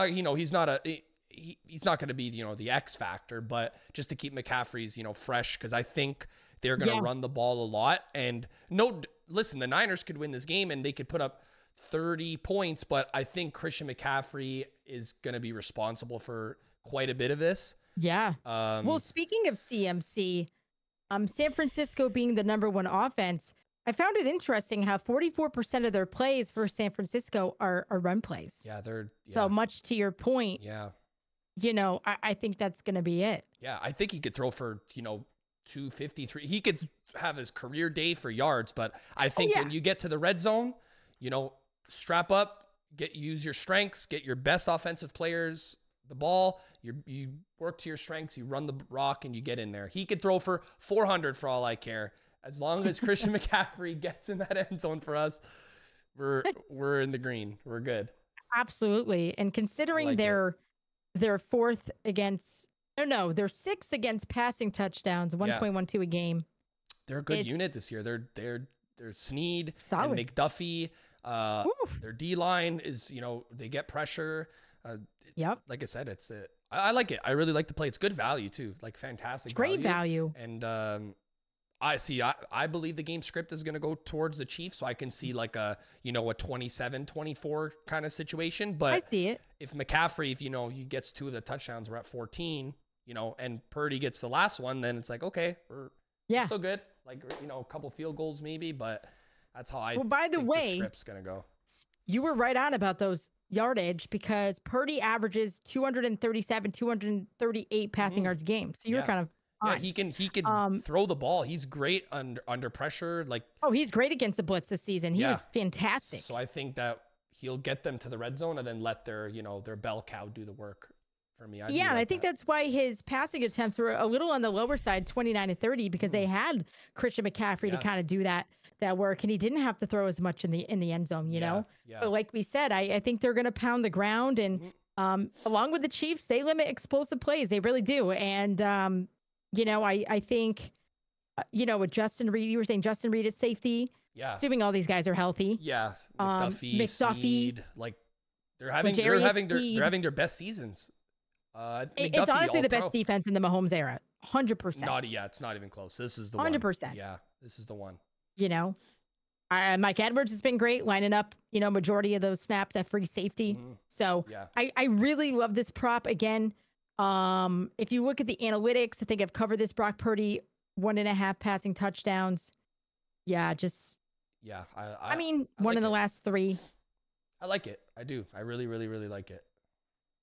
not going to be the X factor, but just to keep McCaffrey's fresh, because I think they're going to run the ball a lot. And listen, the Niners could win this game and they could put up 30 points, but I think Christian McCaffrey is going to be responsible for quite a bit of this. Yeah. Well, speaking of CMC, San Francisco being the #1 offense, I found it interesting how 44% of their plays for San Francisco are run plays. Yeah, so much to your point. Yeah. I think that's going to be it. Yeah, I think he could throw for, 253. He could have his career day for yards, but I think when you get to the red zone, strap up, use your strengths, get your best offensive players the ball. You work to your strengths, you run the rock, and you get in there. He could throw for 400 for all I care. As long as Christian McCaffrey gets in that end zone for us, we're in the green. We're good. Absolutely. And considering they're 4th against, they're 6th against passing touchdowns, 1.12 a game. They're a good unit this year. They're Snead solid. And McDuffie. Their D line is, they get pressure. Like I said, I like it. I really like the play. It's good value too. Like fantastic. It's great value. And I believe the game script is going to go towards the Chiefs. So I can see like a 27-24 kind of situation. But I see it. If McCaffrey, he gets 2 of the touchdowns, we're at 14, and Purdy gets the last one, then it's like, okay, we're still good. like, you know, a couple field goals maybe, but that's how I Well, by the think way, the script's going to go. You were right on about those yardage because Purdy averages 237, 238 passing yards a game. So you're kind of yeah, fine. he can throw the ball. He's great under pressure. Like, oh, he's great against the blitz this season. He was fantastic. So I think that he'll get them to the red zone and then let their, you know, their bell cow do the work for me. And I think that's why his passing attempts were a little on the lower side, 29 to 30, because they had Christian McCaffrey to kind of do that work, and he didn't have to throw as much in the end zone, you know. But like we said, I think they're going to pound the ground, and along with the Chiefs, they limit explosive plays. They really do. And you know, I think you know, with Justin Reed, you were saying Justin Reed at safety. Yeah. Assuming all these guys are healthy. Yeah. McDuffie, Sneed, like they're having their best seasons. It's honestly the best defense in the Mahomes era. 100%. It's not even close. This is the 100%. One. Yeah, this is the one. You know, Mike Edwards has been great lining up, you know, majority of those snaps at free safety. So I really love this prop. Again, if you look at the analytics, I think I've covered this. Brock Purdy, 1.5 passing touchdowns. I mean, one in the last 3. I like it. I do. I really, really, really like it.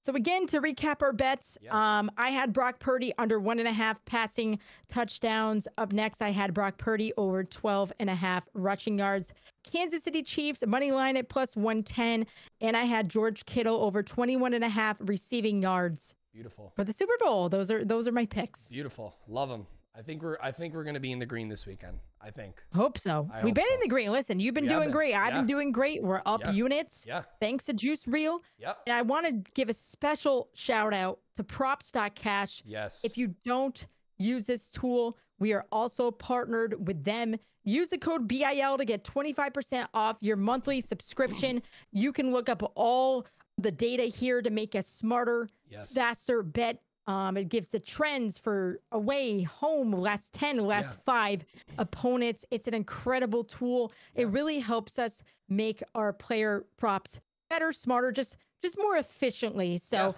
So again, to recap our bets, I had Brock Purdy under 1.5 passing touchdowns. Up next, I had Brock Purdy over 12.5 rushing yards. Kansas City Chiefs money line at plus 110, and I had George Kittle over 21.5 receiving yards. Beautiful. For the Super Bowl. Those are my picks. Beautiful. Love them. I think we're going to be in the green this weekend. I think. Hope so. We've been in the green. Listen, you've been doing great. I've been doing great. We're up units. Yeah. Thanks to Juice Reel. Yep. And I want to give a special shout out to props.cash. Yes. If you don't use this tool, we are also partnered with them. Use the code BIL to get 25% off your monthly subscription. You can look up all the data here to make a smarter, faster bet. It gives the trends for away, home, last 10, last 5 opponents. It's an incredible tool. It really helps us make our player props better, smarter, just more efficiently. So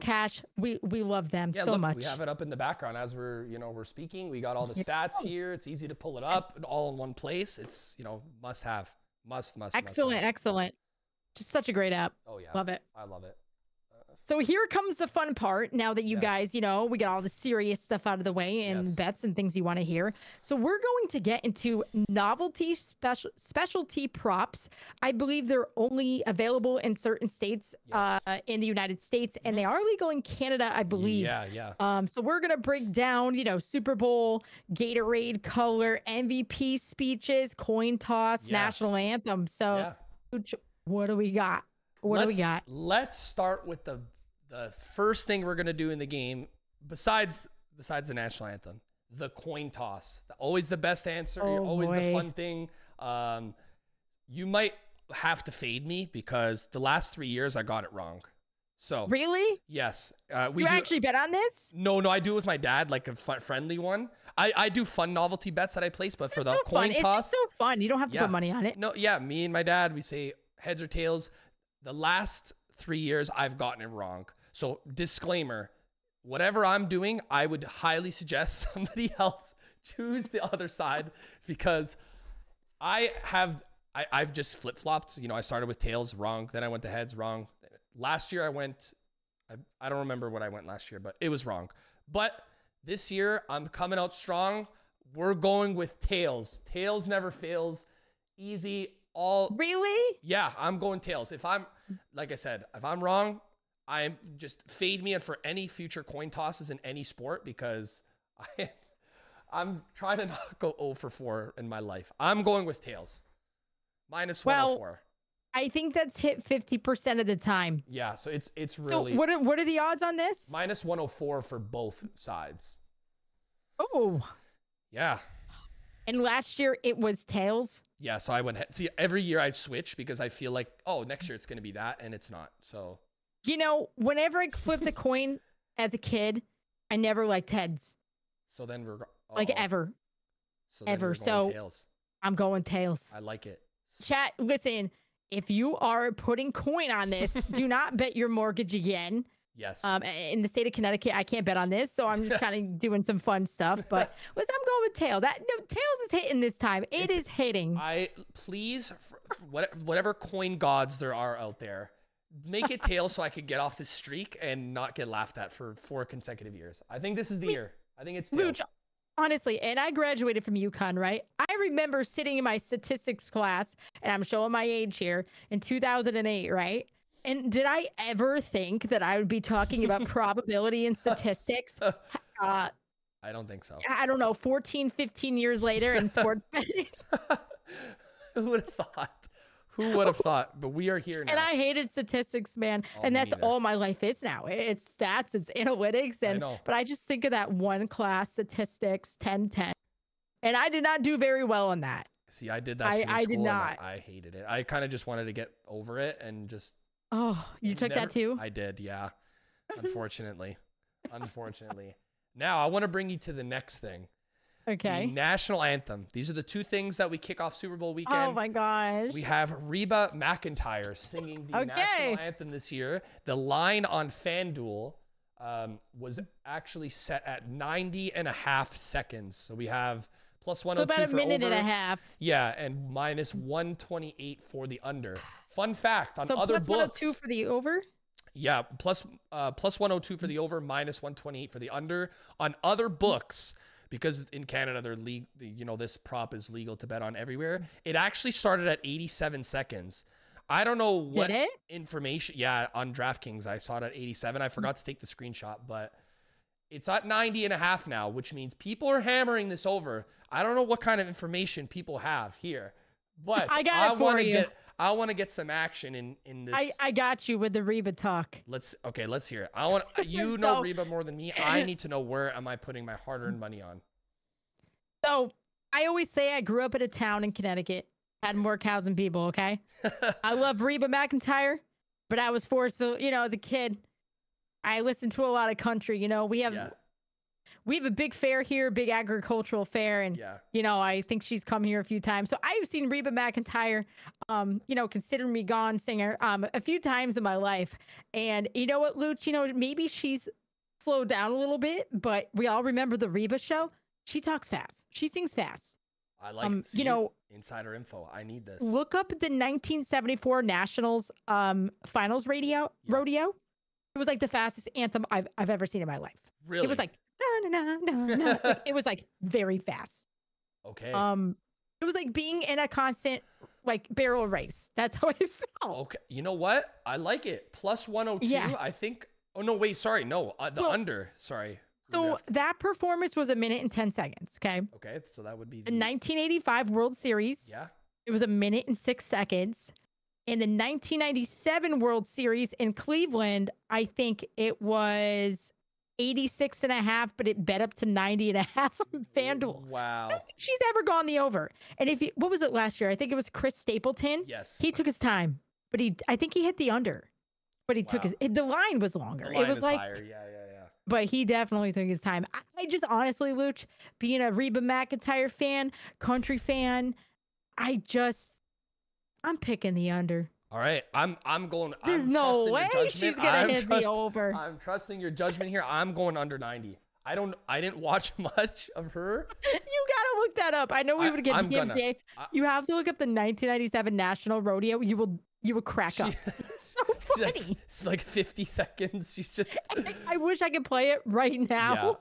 .cash, we love them so much. We have it up in the background as we're speaking. We got all the stats here. It's easy to pull it up all in one place. It's, must have. Must. Excellent. Just such a great app. Oh yeah. Love it. I love it. So here comes the fun part. Now that you guys, we got all the serious stuff out of the way and bets and things you want to hear. So we're going to get into novelty specialty props. I believe they're only available in certain states in the United States, and they are legal in Canada, I believe. So we're going to break down, Super Bowl, Gatorade color, MVP speeches, coin toss, national anthem. So what do we got? Let's start with the first thing we're going to do in the game, besides the national anthem, the coin toss. Always the best answer. Always the fun thing. You might have to fade me because the last 3 years I got it wrong. So really? Yes. You actually bet on this? No, I do it with my dad, like a friendly one. I do fun novelty bets that I place, but for the coin toss. It's just so fun. You don't have to put money on it. No, me and my dad, we say heads or tails. The last 3 years, I've gotten it wrong. So disclaimer, whatever I'm doing, I would highly suggest somebody else choose the other side because I've just flip-flopped. I started with tails wrong. Then I went to heads wrong. Last year I don't remember what I went last year, but it was wrong. But this year I'm coming out strong. We're going with tails. Tails never fails. Easy. Really? Yeah, I'm going tails. Like I said, if I'm wrong, I'm just fade me and for any future coin tosses in any sport because I'm trying to not go 0 for 4 in my life. I'm going with tails. Minus 104. I think that's hit 50% of the time. Yeah, so it's really. So what are the odds on this? Minus 104 for both sides. Oh. Yeah. And last year it was tails. Yeah, so I went see every year I'd switch because I feel like, next year it's going to be that, and it's not. So, whenever I flipped a coin as a kid, I never liked heads. So then we're ever. So ever. So tails. I'm going tails. I like it. Chat, listen, if you are putting coin on this, do not bet your mortgage again. Yes. In the state of Connecticut, I can't bet on this, so I'm just kind of doing some fun stuff. But I'm going with tail. Tails is hitting this time. It is hitting. Please, whatever coin gods there are out there, make it tail so I could get off this streak and not get laughed at for 4 consecutive years. I think this is the year. I think it's tail. Looch, honestly, and I graduated from UConn, right? I remember sitting in my statistics class, and I'm showing my age here, in 2008, right? And did I ever think that I would be talking about probability and statistics? I don't think so. I don't know, 14, 15 years later in sports betting. Who would have thought? Who would have thought? But we are here now. And I hated statistics, man. And that's all my life is now. It's stats, it's analytics. But I just think of that one class, statistics, 10-10. And I did not do very well on that. See, I did that too. I did not. I hated it. I kind of just wanted to get over it and just... Oh, you took that too? I did, yeah. Unfortunately. Now, I want to bring you to the next thing. Okay. The national anthem. These are the 2 things that we kick off Super Bowl weekend. Oh my gosh. We have Reba McEntire singing the national anthem this year. The line on FanDuel was actually set at 90.5 seconds. So we have plus 102 about a minute over. And a half. Yeah, and minus 128 for the under. Fun fact on other books. Plus 102 for the over? Yeah, plus 102 for the over, minus 128 for the under. On other books, because in Canada this prop is legal to bet on everywhere. It actually started at 87 seconds. I don't know what information. Yeah, on DraftKings I saw it at 87. I forgot to take the screenshot, but it's at 90.5 now, which means people are hammering this over. I don't know what kind of information people have here, but I want to get some action in this. I got you with the Reba talk. Let's hear it. I want know Reba more than me. I need to know where am I putting my hard-earned money on. So I always say I grew up in a town in Connecticut, had more cows than people. Okay, I love Reba McEntire, but I was forced to, as a kid, I listened to a lot of country. We have a big fair here, big agricultural fair. And, I think she's come here a few times. So I've seen Reba McEntire, Consider Me Gone singer a few times in my life. And you know what, Looch, maybe she's slowed down a little bit, but we all remember the Reba show. She talks fast. She sings fast. I like insider info. I need this. Look up the 1974 Nationals finals rodeo. It was like the fastest anthem I've ever seen in my life. Really? It was like, no. It was like very fast. Okay. It was like being in a constant like barrel race. That's how it felt. Okay. You know what? I like it. Plus 102. Yeah. I think. Oh no! Wait. Sorry. No. Under. Sorry. So that performance was 1 minute and 10 seconds. Okay. Okay. So that would be the 1985 World Series. Yeah. It was 1 minute and 6 seconds. In the 1997 World Series in Cleveland, I think it was 86.5, but it bet up to 90.5 on FanDuel. Wow. I don't think she's ever gone the over. And what was it last year? I think it was Chris Stapleton. Yes. He took his time, but I think he hit the under, but he took the line was longer. The line it was like higher. Yeah. But he definitely took his time. I just honestly, Looch, being a Reba McEntire fan, country fan, I'm picking the under. All right, I'm going. There's no way she's gonna hit the over. I'm trusting your judgment here. I'm going under 90. I didn't watch much of her. You gotta look that up. I know we would get TMZ. You have to look up the 1997 National Rodeo. You will crack up. It's so funny. It's like 50 seconds. She's just. I wish I could play it right now. Yeah.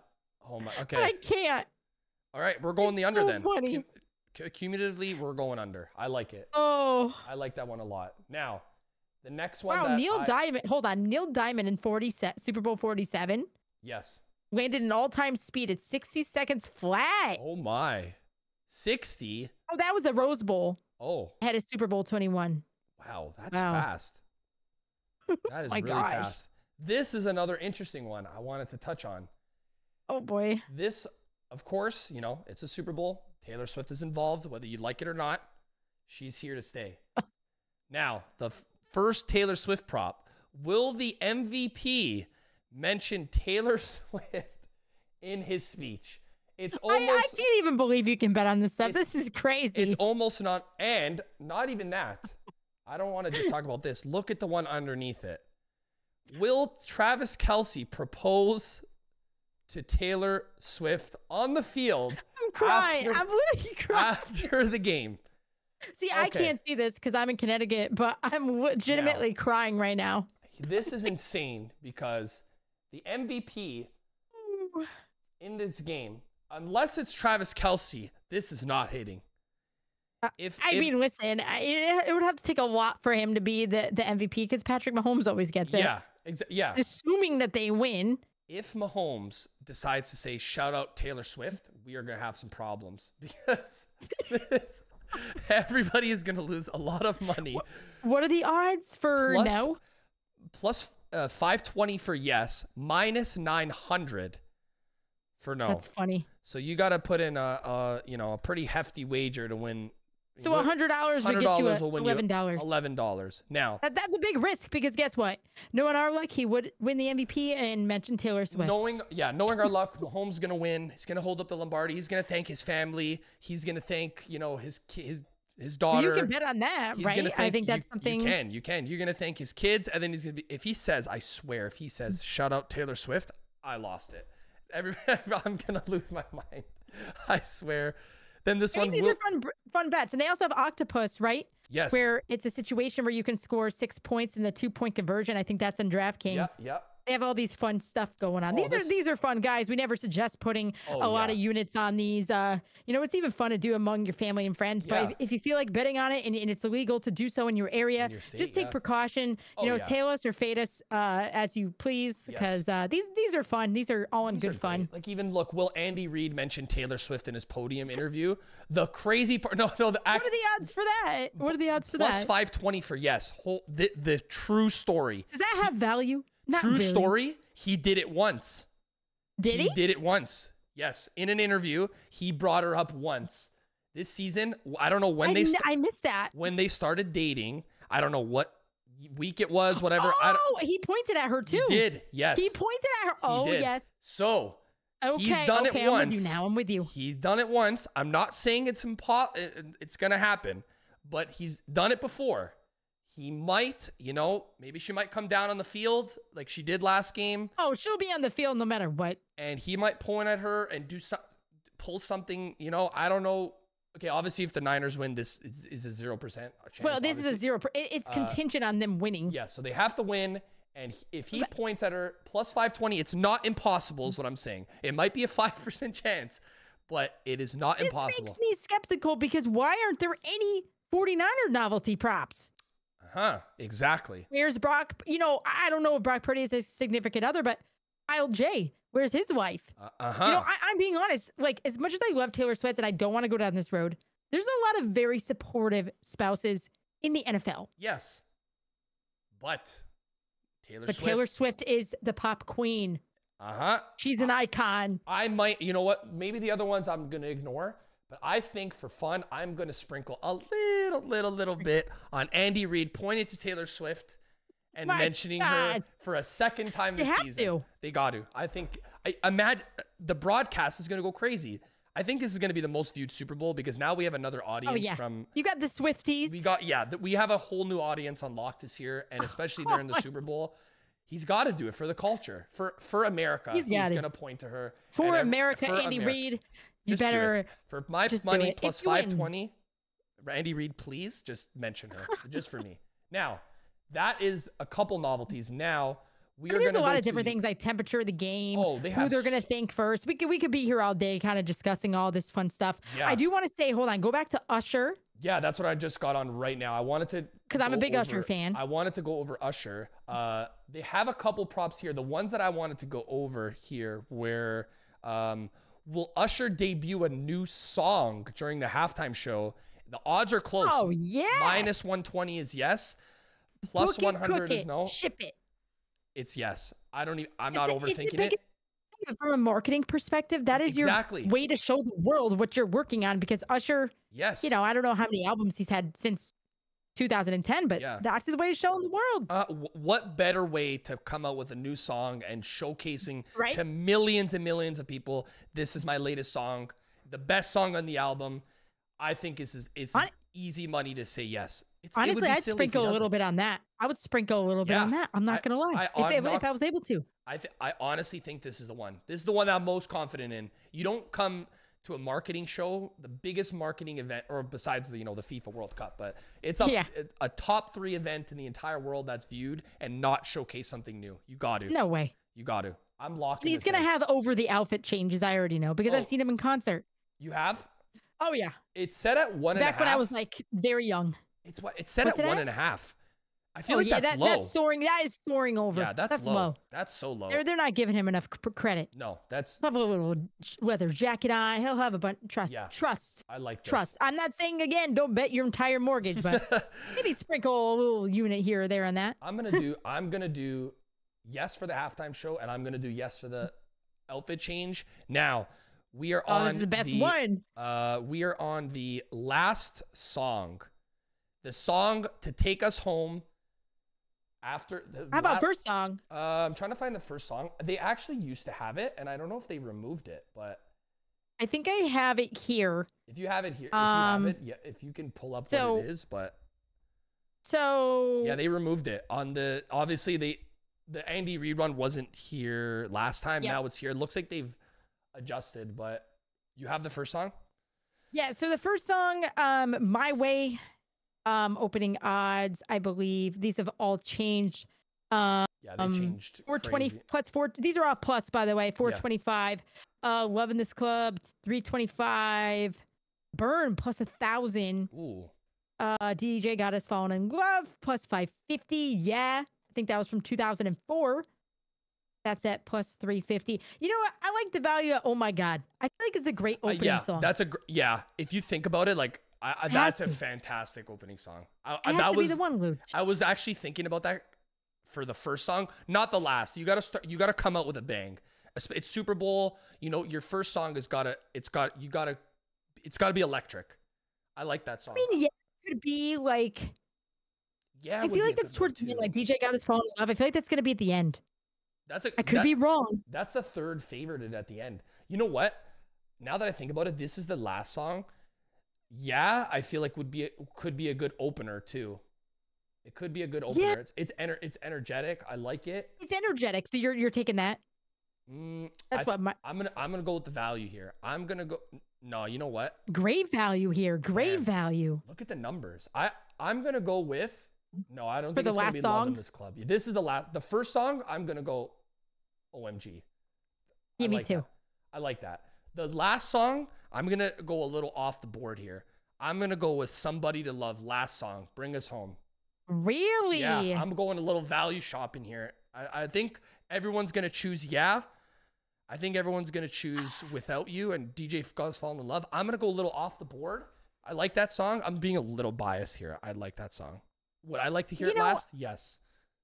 Oh my. Okay. But I can't. All right, we're going the under then. Funny. Cumulatively, we're going under. I like it. Oh. I like that one a lot. Now, the next one. Wow, Neil Diamond. Hold on. Neil Diamond in Super Bowl 47. Yes. Landed an all-time speed at 60 seconds flat. Oh, my. 60? Oh, that was a Rose Bowl. Oh. Had a Super Bowl 21. Wow, that's fast. That is really fast. This is another interesting one I wanted to touch on. Oh, boy. This, of course, it's a Super Bowl. Taylor Swift is involved, whether you like it or not. She's here to stay. Now, the first Taylor Swift prop. Will the MVP mention Taylor Swift in his speech? It's almost. I can't even believe you can bet on this stuff. This is crazy. It's almost not, and not even that. I don't want to just talk about this. Look at the one underneath it. Will Travis Kelce propose to Taylor Swift on the field? I'm crying. I'm literally crying. After the game. See, I can't see this because I'm in Connecticut, but I'm legitimately crying right now. This is insane because the MVP in this game, unless it's Travis Kelce, this is not hitting. I mean, listen, it would have to take a lot for him to be the MVP because Patrick Mahomes always gets it. Yeah, yeah. Assuming that they win. If Mahomes decides to say, shout out Taylor Swift, we are going to have some problems because everybody is going to lose a lot of money. What are the odds for no? Plus 520 for yes, minus 900 for no. That's funny. So you got to put in a pretty hefty wager to win. So $100 would get you $11. $11. Now that's a big risk because guess what? Knowing our luck, he would win the MVP and mention Taylor Swift. Knowing our luck, Mahomes gonna win. He's gonna hold up the Lombardi. He's gonna thank his family. He's gonna thank his daughter. You can bet on that, right? I think that's something you can. You're gonna thank his kids, and then he's gonna be. If he says, I swear, if he says, shout out Taylor Swift, I lost it. I'm gonna lose my mind. I swear. Then these are fun bets, and they also have Octopus, right? Yes. Where it's a situation where you can score 6 points in the 2-point conversion. I think that's in DraftKings. Yep. They have all these fun stuff going on. These are fun, guys. We never suggest putting a lot of units on these. It's even fun to do among your family and friends. But if you feel like betting on it and it's illegal to do so in your area, just take precaution. Tail us or fade us as you please, because these are fun. These are all in good fun. Like even look, will Andy Reid mention Taylor Swift in his podium interview? The crazy part. No. What are the odds for that? What are the odds for that? Plus 520 for yes. The true story. Does that have value? True story, he did it once. Did he? He did it once. Yes. In an interview, he brought her up once. This season, I don't know when I missed that. When they started dating, I don't know what week it was, whatever. Oh, he pointed at her too. He did, yes. He pointed at her. Oh, yes. So, he's done it once. I'm with you now. I'm with you. He's done it once. I'm not saying it's going to happen, but he's done it before. He might, maybe she might come down on the field like she did last game. Oh, she'll be on the field no matter what. And he might point at her and pull something, I don't know. Okay, obviously if the Niners win, this is a 0% chance. Well, this is a 0%. It's contingent on them winning. Yeah, so they have to win. And if he points at her, plus 520, it's not impossible is what I'm saying. It might be a 5% chance, but it is not impossible. This makes me skeptical because why aren't there any 49er novelty props? Exactly. Where's Brock? I don't know if Brock Purdy is his significant other, but Kyle J, where's his wife? I'm being honest. Like, as much as I love Taylor Swift and I don't want to go down this road, there's a lot of very supportive spouses in the NFL. Yes. But Taylor Swift is the pop queen. She's an icon. I might, you know what? Maybe the other ones I'm going to ignore. But I think for fun, I'm going to sprinkle a little bit on Andy Reid pointing to Taylor Swift and mentioning her for a second time this season. They got to. I think, I imagine the broadcast is going to go crazy. I think this is going to be the most viewed Super Bowl because now we have another audience from. You got the Swifties. We have a whole new audience unlocked this year, and especially during the Super Bowl. He's got to do it for the culture, for America. He's going to point to her. For America, Andy Reid. You better for my money plus 520. Andy Reid, please just mention her just for me. Now, that is a couple novelties. Now we are going to there's a lot of different things like temperature of the game. Oh, they have who they're going to think first. We could be here all day, kind of discussing all this fun stuff. Yeah. I do want to say, hold on, go back to Usher. Yeah, that's what I just got on right now. I wanted to because I'm a big Usher fan. I wanted to go over Usher. They have a couple props here. The ones that I wanted to go over here were. Will Usher debut a new song during the halftime show? The odds are close. Oh, yeah. Minus 120 is yes. Plus 100 is no. Ship it. It's yes. I'm not overthinking it. From a marketing perspective, that is your way to show the world what you're working on because Usher, yes. I don't know how many albums he's had since 2010, but that's his way of showing the world. What better way to come out with a new song and showcasing to millions and millions of people, this is my latest song, the best song on the album. I think it's easy money to say yes. It would Honestly, be I'd silly if he sprinkle a little doesn't. bit on that. I would sprinkle a little bit Yeah. on that. I'm not gonna lie. If I was able to. I honestly think this is the one. This is the one that I'm most confident in. You don't come to a marketing show, the biggest marketing event, or besides the, you know, the FIFA World Cup, but it's a top 3 event in the entire world that's viewed and not showcase something new. You got to. No way. You got to. I'm locking. And he's gonna have over the outfit changes. I already know because I've seen him in concert. You have? Oh yeah. It's set at 1.5. Back when I was like very young. It's set at 1.5. I feel like that's low. That's soaring. That is soaring over. Yeah, that's low. That's so low. They're not giving him enough credit. No, that's. He'll have a little leather jacket on. He'll have a bunch. Trust. I like this. Trust. I'm not saying again, don't bet your entire mortgage, but maybe sprinkle a little unit here or there on that. I'm gonna do yes for the halftime show, and I'm gonna do yes for the outfit change. Now we are on. This is the best one. We are on the last song, the song to take us home. After how about first song? I'm trying to find the first song. They actually used to have it, and I don't know if they removed it, but I think I have it here. If you have it here, if you can pull up what it is, but yeah, they removed it on the obviously the Andy Reid one wasn't here last time. Now it's here. It looks like they've adjusted, but you have the first song. Yeah. So the first song, My Way. Opening odds, I believe these have all changed. They changed. 420 plus 4. These are all plus, by the way. 425. Loving This Club 325. Burn plus 1,000. Ooh. DJ Got Us Falling in Love plus 550. Yeah, I think that was from 2004. That's at plus 350. You know what? I like the value of Oh My God. I feel like it's a great opening song. That's if you think about it, like. That's a fantastic opening song. That was the one, Looch. I was actually thinking about that for the first song, not the last. You gotta come out with a bang. It's Super Bowl. You know, your first song it's gotta be electric. I like that song. I mean, yeah, it could be like. Yeah, I feel like that's towards the end. Like DJ Got Us Falling in Love. I feel like that's gonna be at the end. I could be wrong. That's the third favorite at the end. You know what? Now that I think about it, this is the last song. Yeah, I feel like could be a good opener too. It could be a good opener. Yeah. It's energetic. I like it. It's energetic. So you're taking that. I'm gonna go with the value here. I'm gonna go. No, you know what? Great value here. Great value. Look at the numbers. I'm gonna go with. No, I don't think it's gonna be song? Love in This Club. This is the first song. I'm gonna go. OMG. Yeah, me too. I like that. The last song, I'm going to go a little off the board here. I'm going to go with Somebody to Love, last song, Bring Us Home. Really? Yeah, I'm going a little value shopping here. I think everyone's going to choose I think everyone's going to choose Without You and DJ Got Us Falling in Love. I'm going to go a little off the board. I like that song. I'm being a little biased here. I like that song. Would I like to hear it last? Yes.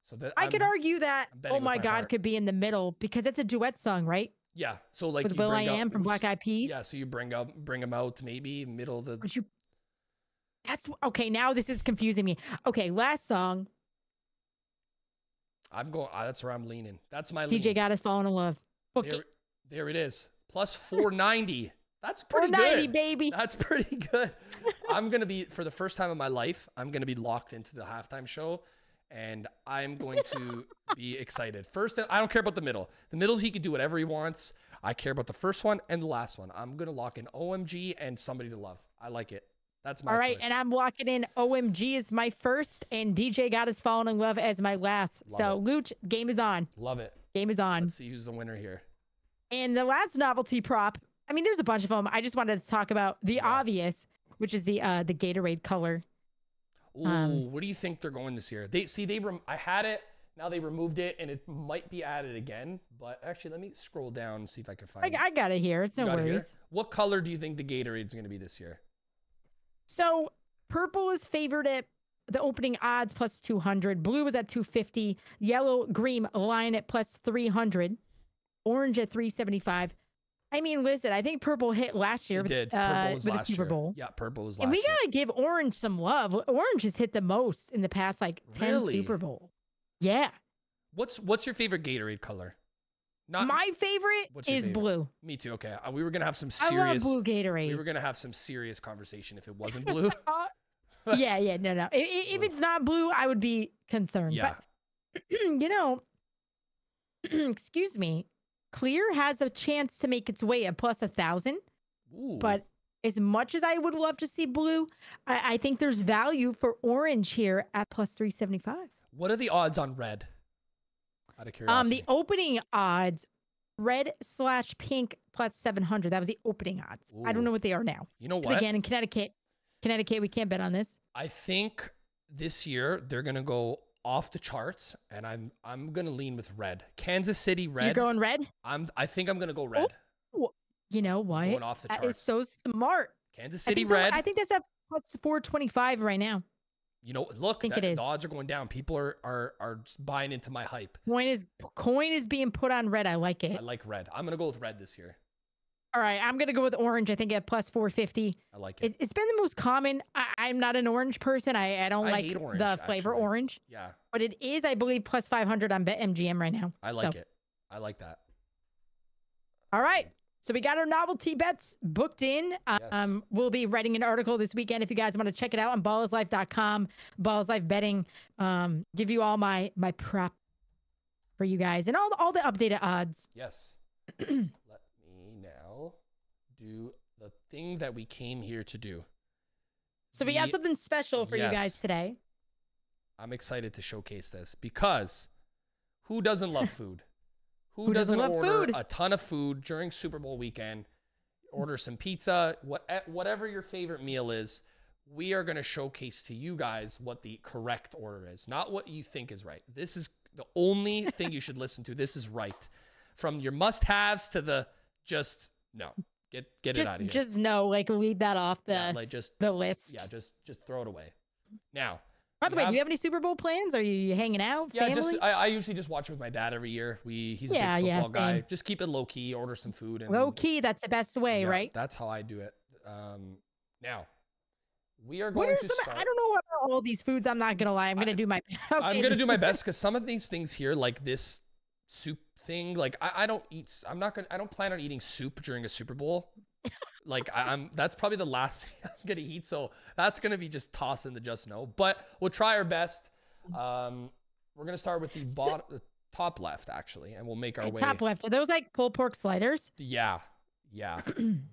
So I could argue that Oh My God could be in the middle because it's a duet song, right? Yeah, so like with Will I Am from Black Eyed Peas. Yeah, so you bring them out maybe middle of the. That's okay. Now this is confusing me. Okay, last song. I'm going. That's where I'm leaning. That's my DJ Got Us Falling in Love. There it is. Plus 490. That's pretty 490, good, baby. That's pretty good. I'm gonna be for the first time in my life. I'm gonna be locked into the halftime show. And I'm going to be excited. First, I don't care about the middle. The middle, he can do whatever he wants. I care about the first one and the last one. I'm going to lock in OMG and Somebody to Love. I like it. That's my choice. And I'm locking in OMG as my first and DJ Got Us Falling in Love as my last. Looch, game is on. Love it. Game is on. Let's see who's the winner here. And the last novelty prop, I mean, there's a bunch of them. I just wanted to talk about the obvious, which is the Gatorade color. Ooh, what do you think they're going this year? I had it. Now they removed it, and it might be added again. But actually, let me scroll down and see if I can find it. I got it here. It's no worries. What color do you think the Gatorade is going to be this year? So purple is favored at the opening odds plus 200. Blue is at 250. Yellow, green line at plus 300. Orange at 375. I mean, listen, I think purple hit last year with the Super Bowl. Yeah, purple was last year. And we got to give orange some love. Orange has hit the most in the past, 10 Super Bowl. Yeah. What's your favorite Gatorade color? My favorite is blue. Me too. Okay. We were going to have some serious... I love blue Gatorade. We were going to have some serious conversation if it wasn't blue. Yeah. No. If it's not blue, I would be concerned. Yeah. But, you know, excuse me, clear has a chance to make its way at plus 1,000. But as much as I would love to see blue, I think there's value for orange here at plus 375. What are the odds on red? Out of curiosity. The opening odds, red/pink plus 700. That was the opening odds. I don't know what they are now. You know what? Again, in Connecticut, we can't bet on this. I think this year they're gonna go off the charts, and I'm gonna lean with red. Kansas City red. You're going red? I think I'm gonna go red. Oh, you know what? Going off the charts. That is so smart. Kansas City red. I think that's at plus 425 right now. You know, look, it is. The odds are going down. People are just buying into my hype. Coin is being put on red. I like it. I like red. I'm gonna go with red this year. All right, I'm gonna go with orange. I think at plus 450. I like it. It's been the most common. I'm not an orange person. I don't like orange, the flavor actually. orange. Yeah. But it is, I believe, plus 500 on BetMGM right now. I like it. I like that. All right. So we got our novelty bets booked in. Yes. We'll be writing an article this weekend if you guys want to check it out on ballislife.com, Ballislife Betting. Give you all my prop for you guys and all the updated odds. Yes. Let me now do the thing that we came here to do. So we got something special for you guys today. I'm excited to showcase this because who doesn't love food? Who doesn't order a ton of food during Super Bowl weekend? Order some pizza, whatever your favorite meal is. We are going to showcase to you guys what the correct order is, not what you think is right. This is the only thing you should listen to. This is right. From your must-haves to the just no. Get it out of here. Just no, like leave that off the list. Yeah, just throw it away. Now, by the way, do you have any Super Bowl plans? Are you hanging out? Yeah, family? I usually just watch it with my dad every year. He's a big football guy. Just keep it low key, order some food. And, low key, that's the best way, right? That's how I do it. Now, we are going to start. I don't know what are all these foods. I'm not gonna lie. I'm gonna do my. Okay. I'm gonna do my best because some of these things here, like this soup thing, like I don't eat. I don't plan on eating soup during a Super Bowl. Like that's probably the last thing I'm gonna eat, so that's gonna be just toss in the just no. But we'll try our best. We're gonna start with the top left actually, and we'll make our way. Top left. Are those like pulled pork sliders? Yeah.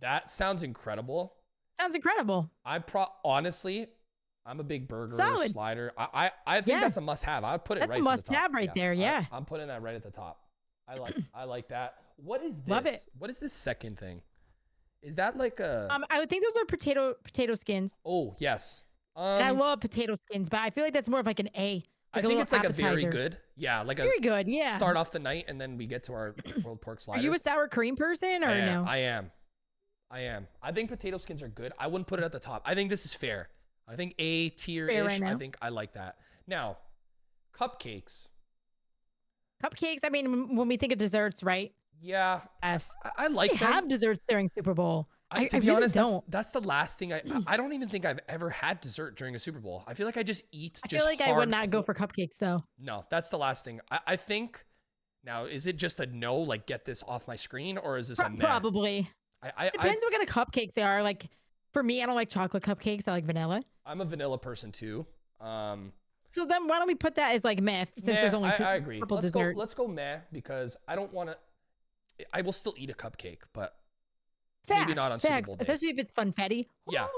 That sounds incredible. Sounds incredible. Honestly, I'm a big burger slider. I think that's a must-have. I would put it right. That's a must-have right there. Yeah. I'm putting that right at the top. I like that. What is this? Love it. What is this second thing? Is that like a? I would think those are potato skins. Oh yes. And I love potato skins, but I feel like that's more of like an A. I think it's like appetizer. A very good. Yeah, like very good. Yeah. Start off the night and then we get to our pulled pork sliders. Are you a sour cream person or no? I am. I think potato skins are good. I wouldn't put it at the top. I think this is fair. I think A tier-ish. Right, I think I like that. Now, cupcakes. Cupcakes. I mean, when we think of desserts, right? Yeah, I like them. They have desserts during Super Bowl. To be honest, that's the last thing I don't even think I've ever had dessert during a Super Bowl. I feel like I just eat. I feel like I would not go for cupcakes though. No, that's the last thing. I think now is it just a no? Like get this off my screen, or is this a probably? Depends what kind of cupcakes they are. Like for me, I don't like chocolate cupcakes. I like vanilla. I'm a vanilla person too. So then why don't we put that as like meh? Since there's only two. I agree. Dessert. Let's go meh because I don't want to. I will still eat a cupcake, but maybe not on Super Bowl day. Especially if it's funfetti. Yeah.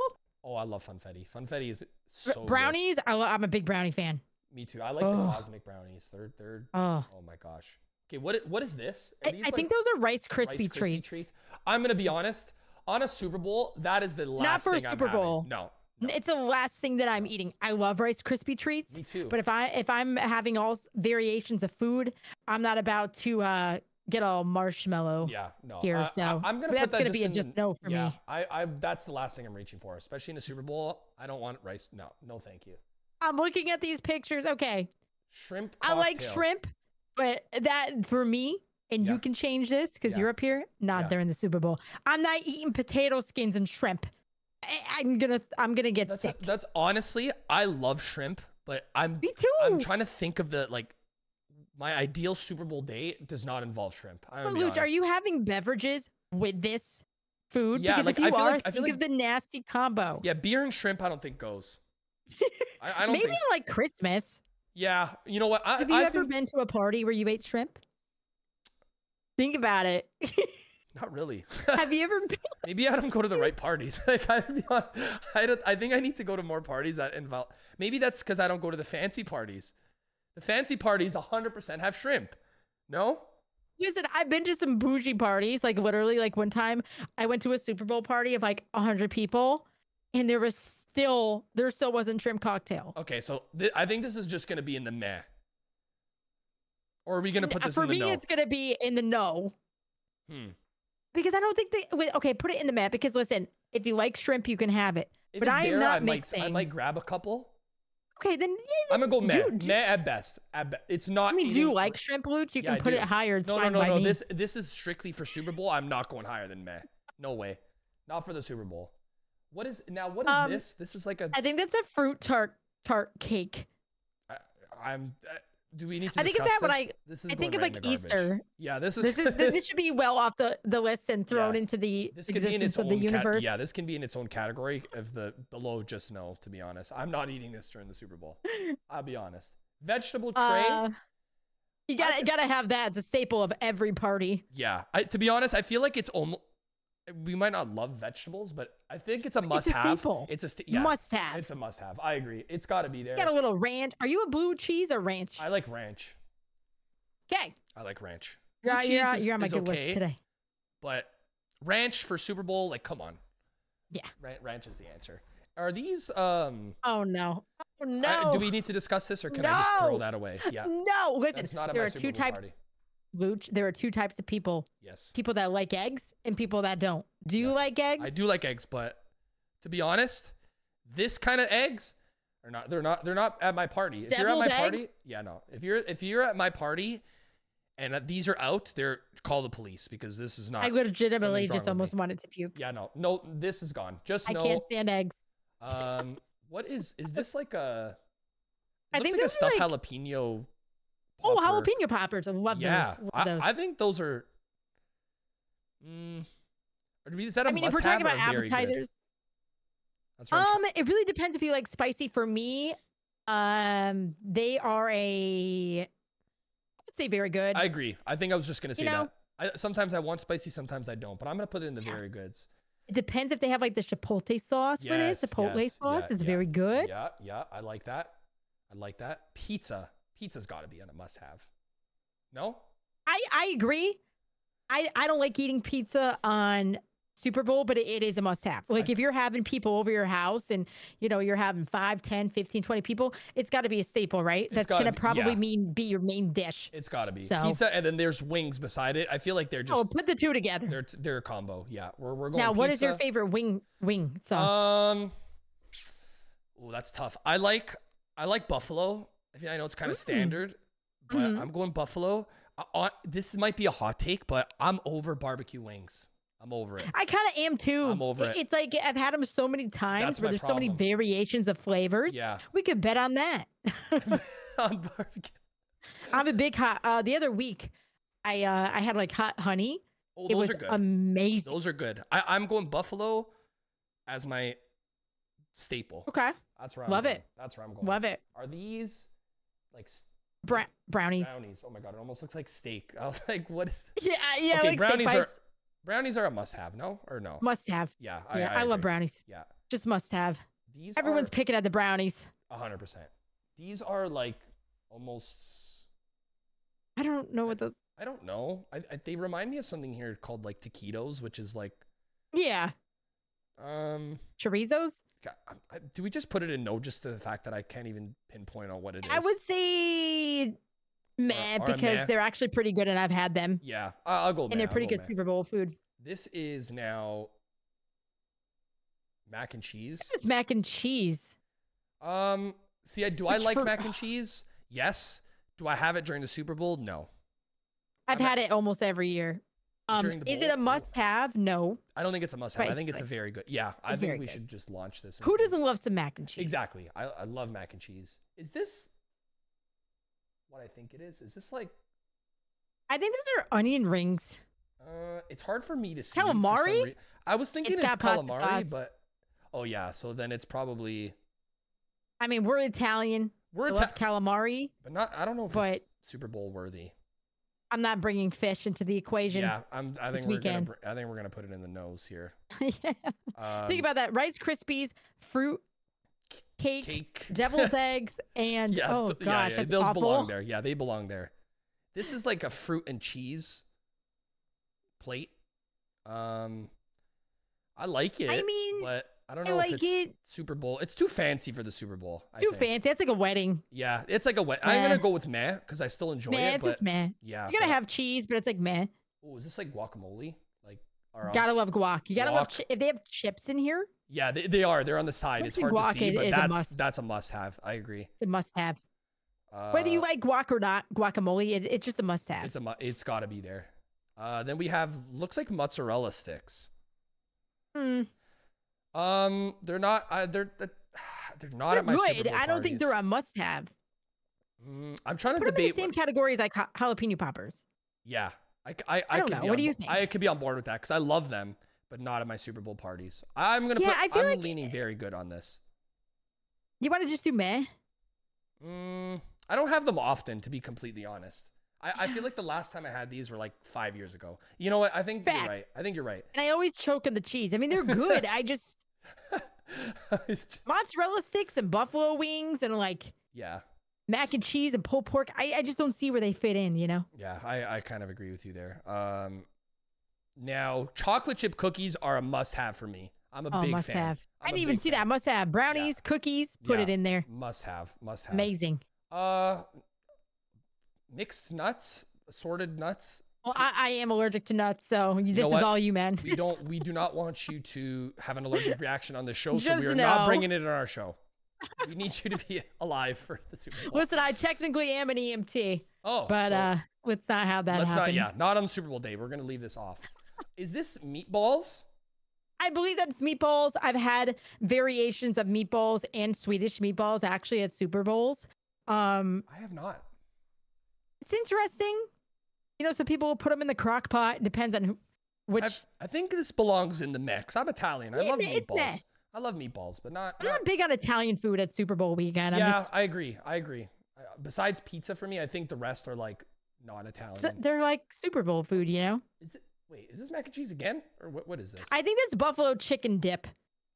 Oh, I love funfetti. Funfetti is so brownies. Good. I'm a big brownie fan. Me too. I like the cosmic brownies. They're oh my gosh. Okay, what is this? I think those are Rice Krispie treats. I'm gonna be honest. On a Super Bowl, that is the last thing I'm having. Not for Super Bowl. No. It's the last thing that I'm eating. I love Rice Krispie treats. Me too. But if I'm having all variations of food, I'm not about to get all marshmallow here. So I'm gonna that's gonna be a just no for me. I that's the last thing I'm reaching for, especially in a Super Bowl. I don't want rice. No, thank you. I'm looking at these pictures. Okay. Shrimp cocktail. I like shrimp, but that for me, and you can change this because you're up here, not during the Super Bowl. I'm not eating potato skins and shrimp. I'm gonna get sick. That's honestly, I love shrimp, but me too. I'm trying to think of my ideal Super Bowl day does not involve shrimp. Looch, are you having beverages with this food? Yeah, because if you I feel like the nasty combo. Yeah, beer and shrimp, I don't think goes. I don't Maybe think so. like Christmas. Yeah, you know what? Have you ever been to a party where you ate shrimp? Think about it. Not really. Have you ever been? Maybe I don't go to the right parties. Like I think I need to go to more parties that involve. Maybe that's because I don't go to the fancy parties. The fancy parties 100% have shrimp. No? Listen, I've been to some bougie parties. Like literally, like one time I went to a Super Bowl party of like 100 people, and there still wasn't shrimp cocktail. Okay, so I think this is just gonna be in the meh. Or are we gonna put this in the no? For me, it's gonna be in the no. Because I don't think okay, put it in the meh. Because listen, if you like shrimp, you can have it. If but I'm not mixing. I might grab a couple. Okay, then yeah, I'm gonna go meh. Meh at best. It's not. I mean, do you like shrimp, Looch? You can put it higher. It's fine by me. This is strictly for Super Bowl. I'm not going higher than meh. No way. Not for the Super Bowl. What is this? This is like a. I think that's a fruit tart cake. Do we need to? I think of that when I think of like Easter. Yeah, this should be well off the list and thrown into the existence of the universe. Yeah, this can be in its own category of the below just no, to be honest. I'm not eating this during the Super Bowl. I'll be honest. Vegetable tray. You gotta have that. It's a staple of every party. Yeah. To be honest, I feel like it's almost. We might not love vegetables, but I think it's a must-have. It's a must-have. It's a must-have. I agree. It's got to be there. You got a little ranch. Are you a blue cheese or ranch? I like ranch. Okay. I like ranch. You're on my good list today. But ranch for Super Bowl, like, come on. Yeah. Ranch is the answer. Are these? Oh no. Oh no. Do we need to discuss this, or can I just throw that away? Yeah. No. Listen. It's not there are two types. Party. Looch, there are two types of people. Yes. People that like eggs and people that don't. Do you like eggs? I do like eggs, but to be honest, this kind of eggs are not. They're not at my party. If you're at my party, no. If you're at my party, and these are out, call the police because this is not. I legitimately just almost wanted to puke. Yeah, no, this is gone. Just I can't stand eggs. What is this like a? I think like this a stuffed is like jalapeno. Popper. Oh, jalapeno poppers! I love those. I think those are. Is that a must-have? If we're talking about appetizers, that's right. It really depends if you like spicy. For me, they are I'd say very good. I agree. I think I was just gonna say that. Sometimes I want spicy, sometimes I don't, but I'm gonna put it in the very goods. It depends if they have like the chipotle sauce with it. Chipotle sauce, it's very good. Yeah, I like that. Pizza's got to be on a must-have. No? I agree. I don't like eating pizza on Super Bowl, but it is a must-have. Like if you're having people over your house and, you're having 5, 10, 15, 20 people, it's got to be a staple, right? That's going to probably be your main dish. It's got to be. So, pizza, and then there's wings beside it. I feel like they're just... Oh, put the two together. They're a combo. Yeah, we're going now, pizza. What is your favorite wing sauce? Oh, that's tough. I like buffalo. I know it's kind of standard, but I'm going buffalo. This might be a hot take, but I'm over barbecue wings. I'm over it. I kind of am too. I'm over it. It's like I've had them so many times where there's so many variations of flavors. Yeah. We could bet on that. On barbecue. I'm a big hot. The other week, I had like hot honey. Oh, those are good. Amazing. Those are good. I'm going buffalo as my staple. Okay. That's where I'm going. That's where I'm going. Love it. Are these like brownies? Brownies. Oh my god, it almost looks like steak. I was like, what is? Yeah. Okay, like brownies are a must-have. No or no? Must-have. Yeah. I love brownies. Yeah. Just must-have. Everyone's picking at the brownies. 100%. These are like almost. I don't know what those. I don't know. They remind me of something here called like taquitos, which is like. Yeah. Chorizos. Do we just put it in no just to the fact that I can't even pinpoint on what it is? I would say meh because they're actually pretty good and I've had them. Yeah, I'll go meh. And they're pretty good Super Bowl food. This is now mac and cheese. It's mac and cheese. See, do I like mac and cheese? Yes. Do I have it during the Super Bowl? No. I've had it almost every year. Is it a must-have? No. I don't think it's a must-have. I think it's a very good. Yeah, I think we should just launch this. Who doesn't love some mac and cheese? Exactly. I love mac and cheese. Is this what I think it is? Is this like? I think those are onion rings. It's hard for me to see. Calamari? I was thinking it's calamari, but oh yeah. So then it's probably. I mean, we're Italian. We're I love calamari, but not. I don't know if but it's Super Bowl worthy. I'm not bringing fish into the equation. Yeah, I think we're gonna put it in the nose here. Yeah. Think about that: Rice Krispies, fruit cake. Deviled eggs, and oh gosh, that's those awful. belong there. Yeah, they belong there. This is like a fruit and cheese plate. I like it. I mean, but I don't know if it's Super Bowl. It's too fancy for the Super Bowl. Too fancy. It's like a wedding. Yeah, it's like a wedding. I'm gonna go with meh because I still enjoy it. It's just meh. Yeah, you gotta have cheese, but it's like meh. Oh, is this like guacamole? Like, gotta love guac. You gotta love if they have chips in here. Yeah, they are. They're on the side. It's hard to see, but that's a must-have. I agree. It's a must-have. Whether you like guac or not, guacamole, it's just a must-have. It's got to be there. Then we have looks like mozzarella sticks. Hmm. They're not. They're not at my good. Super Bowl I don't think parties. they're a must-have. I'm trying to Put debate. them in the same categories like jalapeno poppers. Yeah, I don't know. What do you think? I could be on board with that because I love them, but not at my Super Bowl parties. I'm leaning very good on this. You want to just do meh? I don't have them often, to be completely honest. I feel like the last time I had these were like 5 years ago. You know what? I think you're right. I think you're right. And I always choke on the cheese. I mean, they're good. I just mozzarella sticks and buffalo wings and like mac and cheese and pulled pork. I just don't see where they fit in, you know? Yeah, I kind of agree with you there. Now, chocolate chip cookies are a must-have for me. I'm a big must fan. Have. I didn't even see that. Must have brownies, cookies. Put it in there. Must have. Amazing. Mixed nuts, assorted nuts. Well, I am allergic to nuts, so this is all you, man. We do not want you to have an allergic reaction on this show, so Just we are not bringing it in our show. We need you to be alive for the Super Bowl. Listen, I technically am an EMT. Oh, but let's not have that happen. Not on Super Bowl day. We're gonna leave this off. Is this meatballs? I believe that's meatballs. I've had variations of meatballs and Swedish meatballs actually at Super Bowls. I have not. It's interesting. You know, so people will put them in the crock pot. It depends on which. I think this belongs in the mix. I'm Italian. I love meatballs. I love meatballs, but not. I'm not big on Italian food at Super Bowl weekend. I agree. Besides pizza for me, I think the rest are like non-Italian. They're like Super Bowl food, you know? Wait, is this mac and cheese again? Or what is this? I think that's buffalo chicken dip.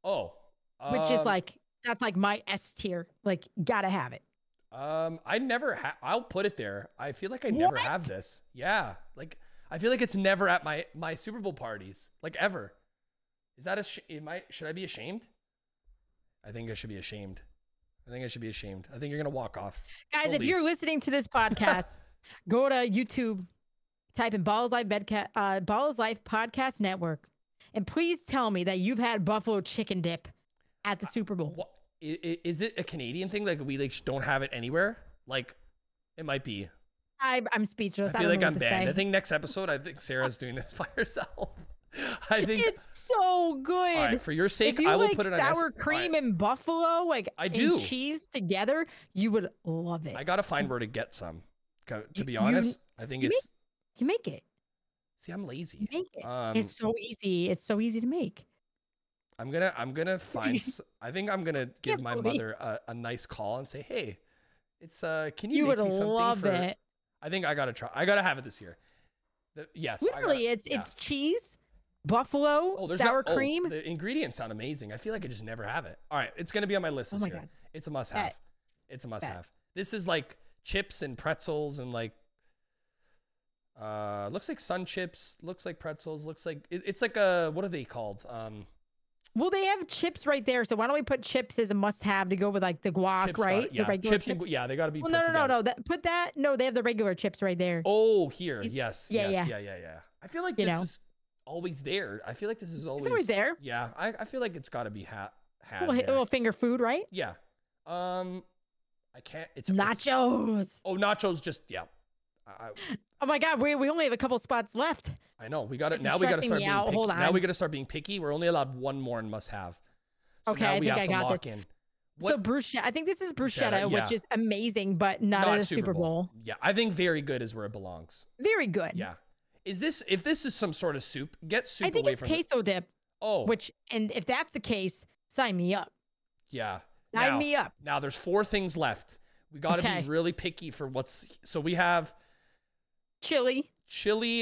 Oh. Which is like, that's like my S tier. Like, gotta have it. I never I'll put it there. I feel like I never have this. Yeah. Like, I feel like it's never at my Super Bowl parties. Like, ever. Is that should I be ashamed? I think I should be ashamed. I think you're going to walk off. Guys, if you're listening to this podcast, go to YouTube, type in Ballislife Podcast Network, and please tell me that you've had buffalo chicken dip at the Super Bowl. What, is it a Canadian thing? Like, we don't have it anywhere? Like, it might be. I'm speechless. I feel like I'm banned. I think next episode, I think Sarah's doing this by herself. I think it's so good. All right, for your sake, if you I will like put it on sour cream and buffalo, like I do, and cheese together, you would love it. I gotta find where to get some. To be honest, I think you make it. See, I'm lazy. You make it. It's so easy. It's so easy to make. I'm gonna find. I think I'm gonna give my mother a nice call and say, "Hey, it's can you make me something love it. I think I gotta try. I gotta have it this year. Yes, literally, it's cheese. Buffalo, sour cream. The ingredients sound amazing. I feel like I just never have it. All right, it's going to be on my list this year. God. It's a must-have. It's a must-have. This is like chips and pretzels and like, looks like sun chips, looks like pretzels, looks like, it's like what are they called? Well, they have chips right there. So why don't we put chips as a must-have to go with like the guac, right? Yeah, the chips. And, they got to be No, no. They have the regular chips right there. Oh, here. Yes. Yeah. I feel like this is always there. I feel like this is always there. Yeah, I feel like it's got to be had. A little finger food, right? Yeah. I can't. It's nachos. Nachos. Just Oh my God, we only have a couple spots left. I know. We got it. Now we got to start being picky. Hold on. Now we got to start being picky. We're only allowed one more and must have. So okay, I think I got this. So bruschetta. I think this is bruschetta, which is amazing, but not at a Super Bowl. Yeah, I think very good is where it belongs. Very good. Yeah. If this is some sort of soup, get soup away from it. I think it's queso dip. Oh. And if that's the case, sign me up. Yeah. Sign me up. Now there's 4 things left. We got to be really picky for what's. So we have chili,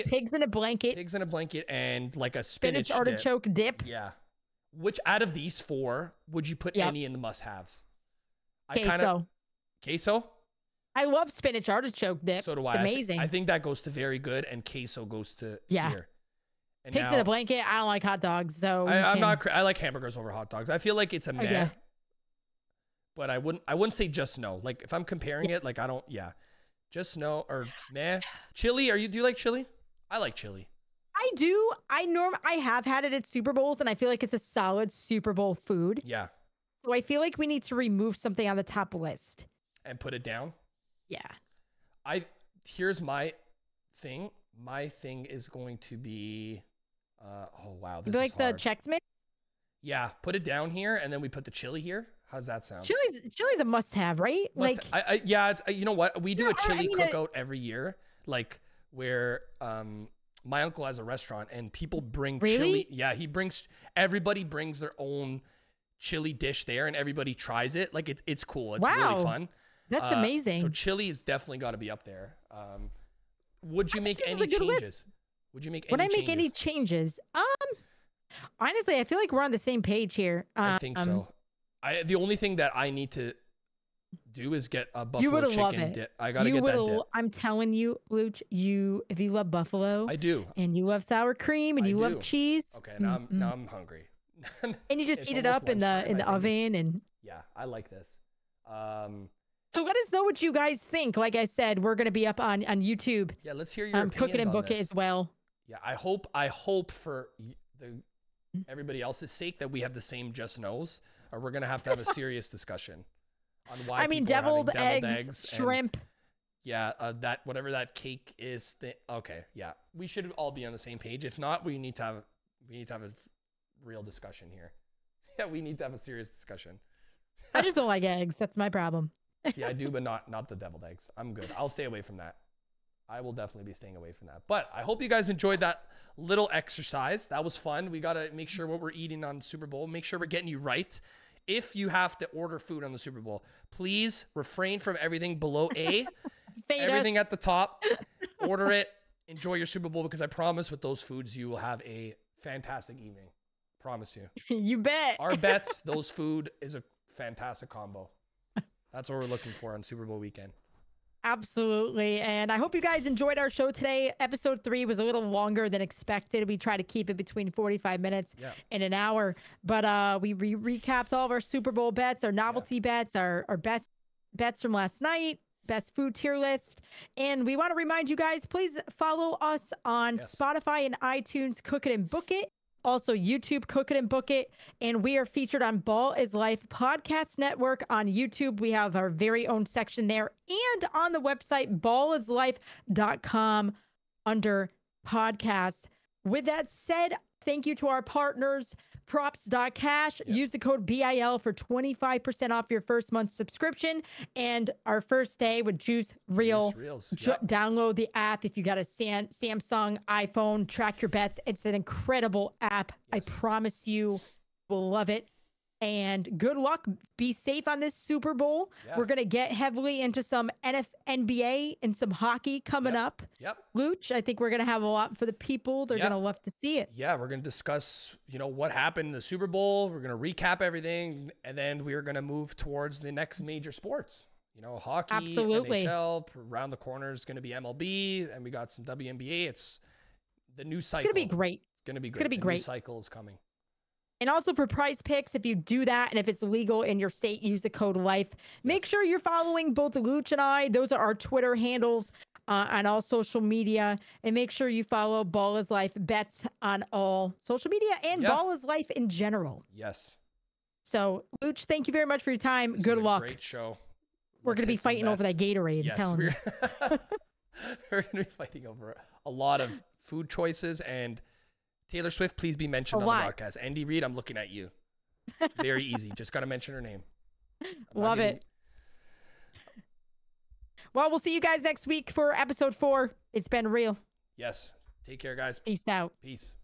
pigs in a blanket, and like a spinach artichoke dip. Yeah. Which out of these 4 would you put any in the must-haves? Queso. I love spinach artichoke dip. So do I. It's amazing. I think that goes to very good, and queso goes to here. And pigs in a blanket. I don't like hot dogs, so I like hamburgers over hot dogs. I feel like it's a meh. Yeah. But I wouldn't say just no. Like if I'm comparing it, like I don't. Yeah. Just no or meh. Chili. Do you like chili? I like chili. I do. I have had it at Super Bowls, and I feel like it's a solid Super Bowl food. Yeah. So I feel like we need to remove something on the top list and put it down. Yeah. Here's my thing. My thing is going to be. Oh wow. This like is hard. the Chex Mix. Yeah. Put it down here, and then we put the chili here. How's that sound? Chili's a must-have, right? It's you know what? We do a chili cookout every year, like where my uncle has a restaurant and people bring chili. Yeah, everybody brings their own chili dish there and everybody tries it. Like it's cool. It's really fun. That's amazing. So chili has definitely got to be up there. Would you make any changes? Would you make any changes? Would I make any changes? Honestly, I feel like we're on the same page here. I think so. The only thing that I need to do is get a buffalo chicken dip. I gotta get that dip. I'm telling you, Looch, if you love buffalo, I do, and you love sour cream, and you love cheese. Okay, now I'm hungry. And you just heat it up in the oven, and yeah, I like this. So let us know what you guys think. Like I said, we're gonna be up on YouTube. Yeah, let's hear your opinions Cook It and on Book this. It as well. Yeah, I hope for everybody else's sake that we have the same just knows, or we're gonna have to have a serious discussion on why. Deviled eggs, shrimp. That whatever that cake is. Okay, yeah, we should all be on the same page. If not, we need to have a real discussion here. Yeah, we need to have a serious discussion. I just don't like eggs. That's my problem. See, I do, but not the deviled eggs. I'm good. I'll stay away from that. I will definitely be staying away from that. But I hope you guys enjoyed that little exercise. That was fun. We got to make sure what we're eating on Super Bowl. Make sure we're getting you right. If you have to order food on the Super Bowl, please refrain from everything below A. Everything at the top. Order it. Enjoy your Super Bowl, because I promise with those foods, you will have a fantastic evening. Promise you. You bet. Our bets, those food is a fantastic combo. That's what we're looking for on Super Bowl weekend. Absolutely. And I hope you guys enjoyed our show today. Episode 3 was a little longer than expected. We try to keep it between 45 minutes and an hour. But we recapped all of our Super Bowl bets, our novelty bets, our best bets from last night, best food tier list. And we want to remind you guys, please follow us on Spotify and iTunes, Cook It and Book It. Also YouTube, Cook It and Book It. And we are featured on Ball is Life Podcast Network on YouTube. We have our very own section there, and on the website, ballislife.com under podcasts. With that said, thank you to our partners, props.cash. Use the code BIL for 25% off your first month subscription. And our first day with Juice Reels. Download the app if you got a Samsung, iPhone, track your bets. It's an incredible app. I promise you will love it. And good luck. Be safe on this Super Bowl. We're going to get heavily into some NBA and some hockey coming up. Looch, I think we're going to have a lot for the people. They're going to love to see it. Yeah, we're going to discuss, what happened in the Super Bowl. We're going to recap everything. And then we're going to move towards the next major sports. Hockey, NHL, around the corner is going to be MLB. And we got some WNBA. It's the new cycle. It's going to be great. It's going to be great. It's going to be great. New cycle is coming. And also for Prize Picks, if you do that and if it's legal in your state, use the code LIFE. Make sure you're following both Looch and I. Those are our Twitter handles on all social media. And make sure you follow Ball is Life Bets on all social media and Ball is Life in general. Yes. So, Looch, thank you very much for your time. Good luck. Great show. We're going to be fighting over that Gatorade. Yes, we're going to be fighting over a lot of food choices. And Taylor Swift, please be mentioned on the broadcast. Andy Reid, I'm looking at you. Very easy. Just got to mention her name. Love it. Well, we'll see you guys next week for episode 4. It's been real. Yes. Take care, guys. Peace out. Peace.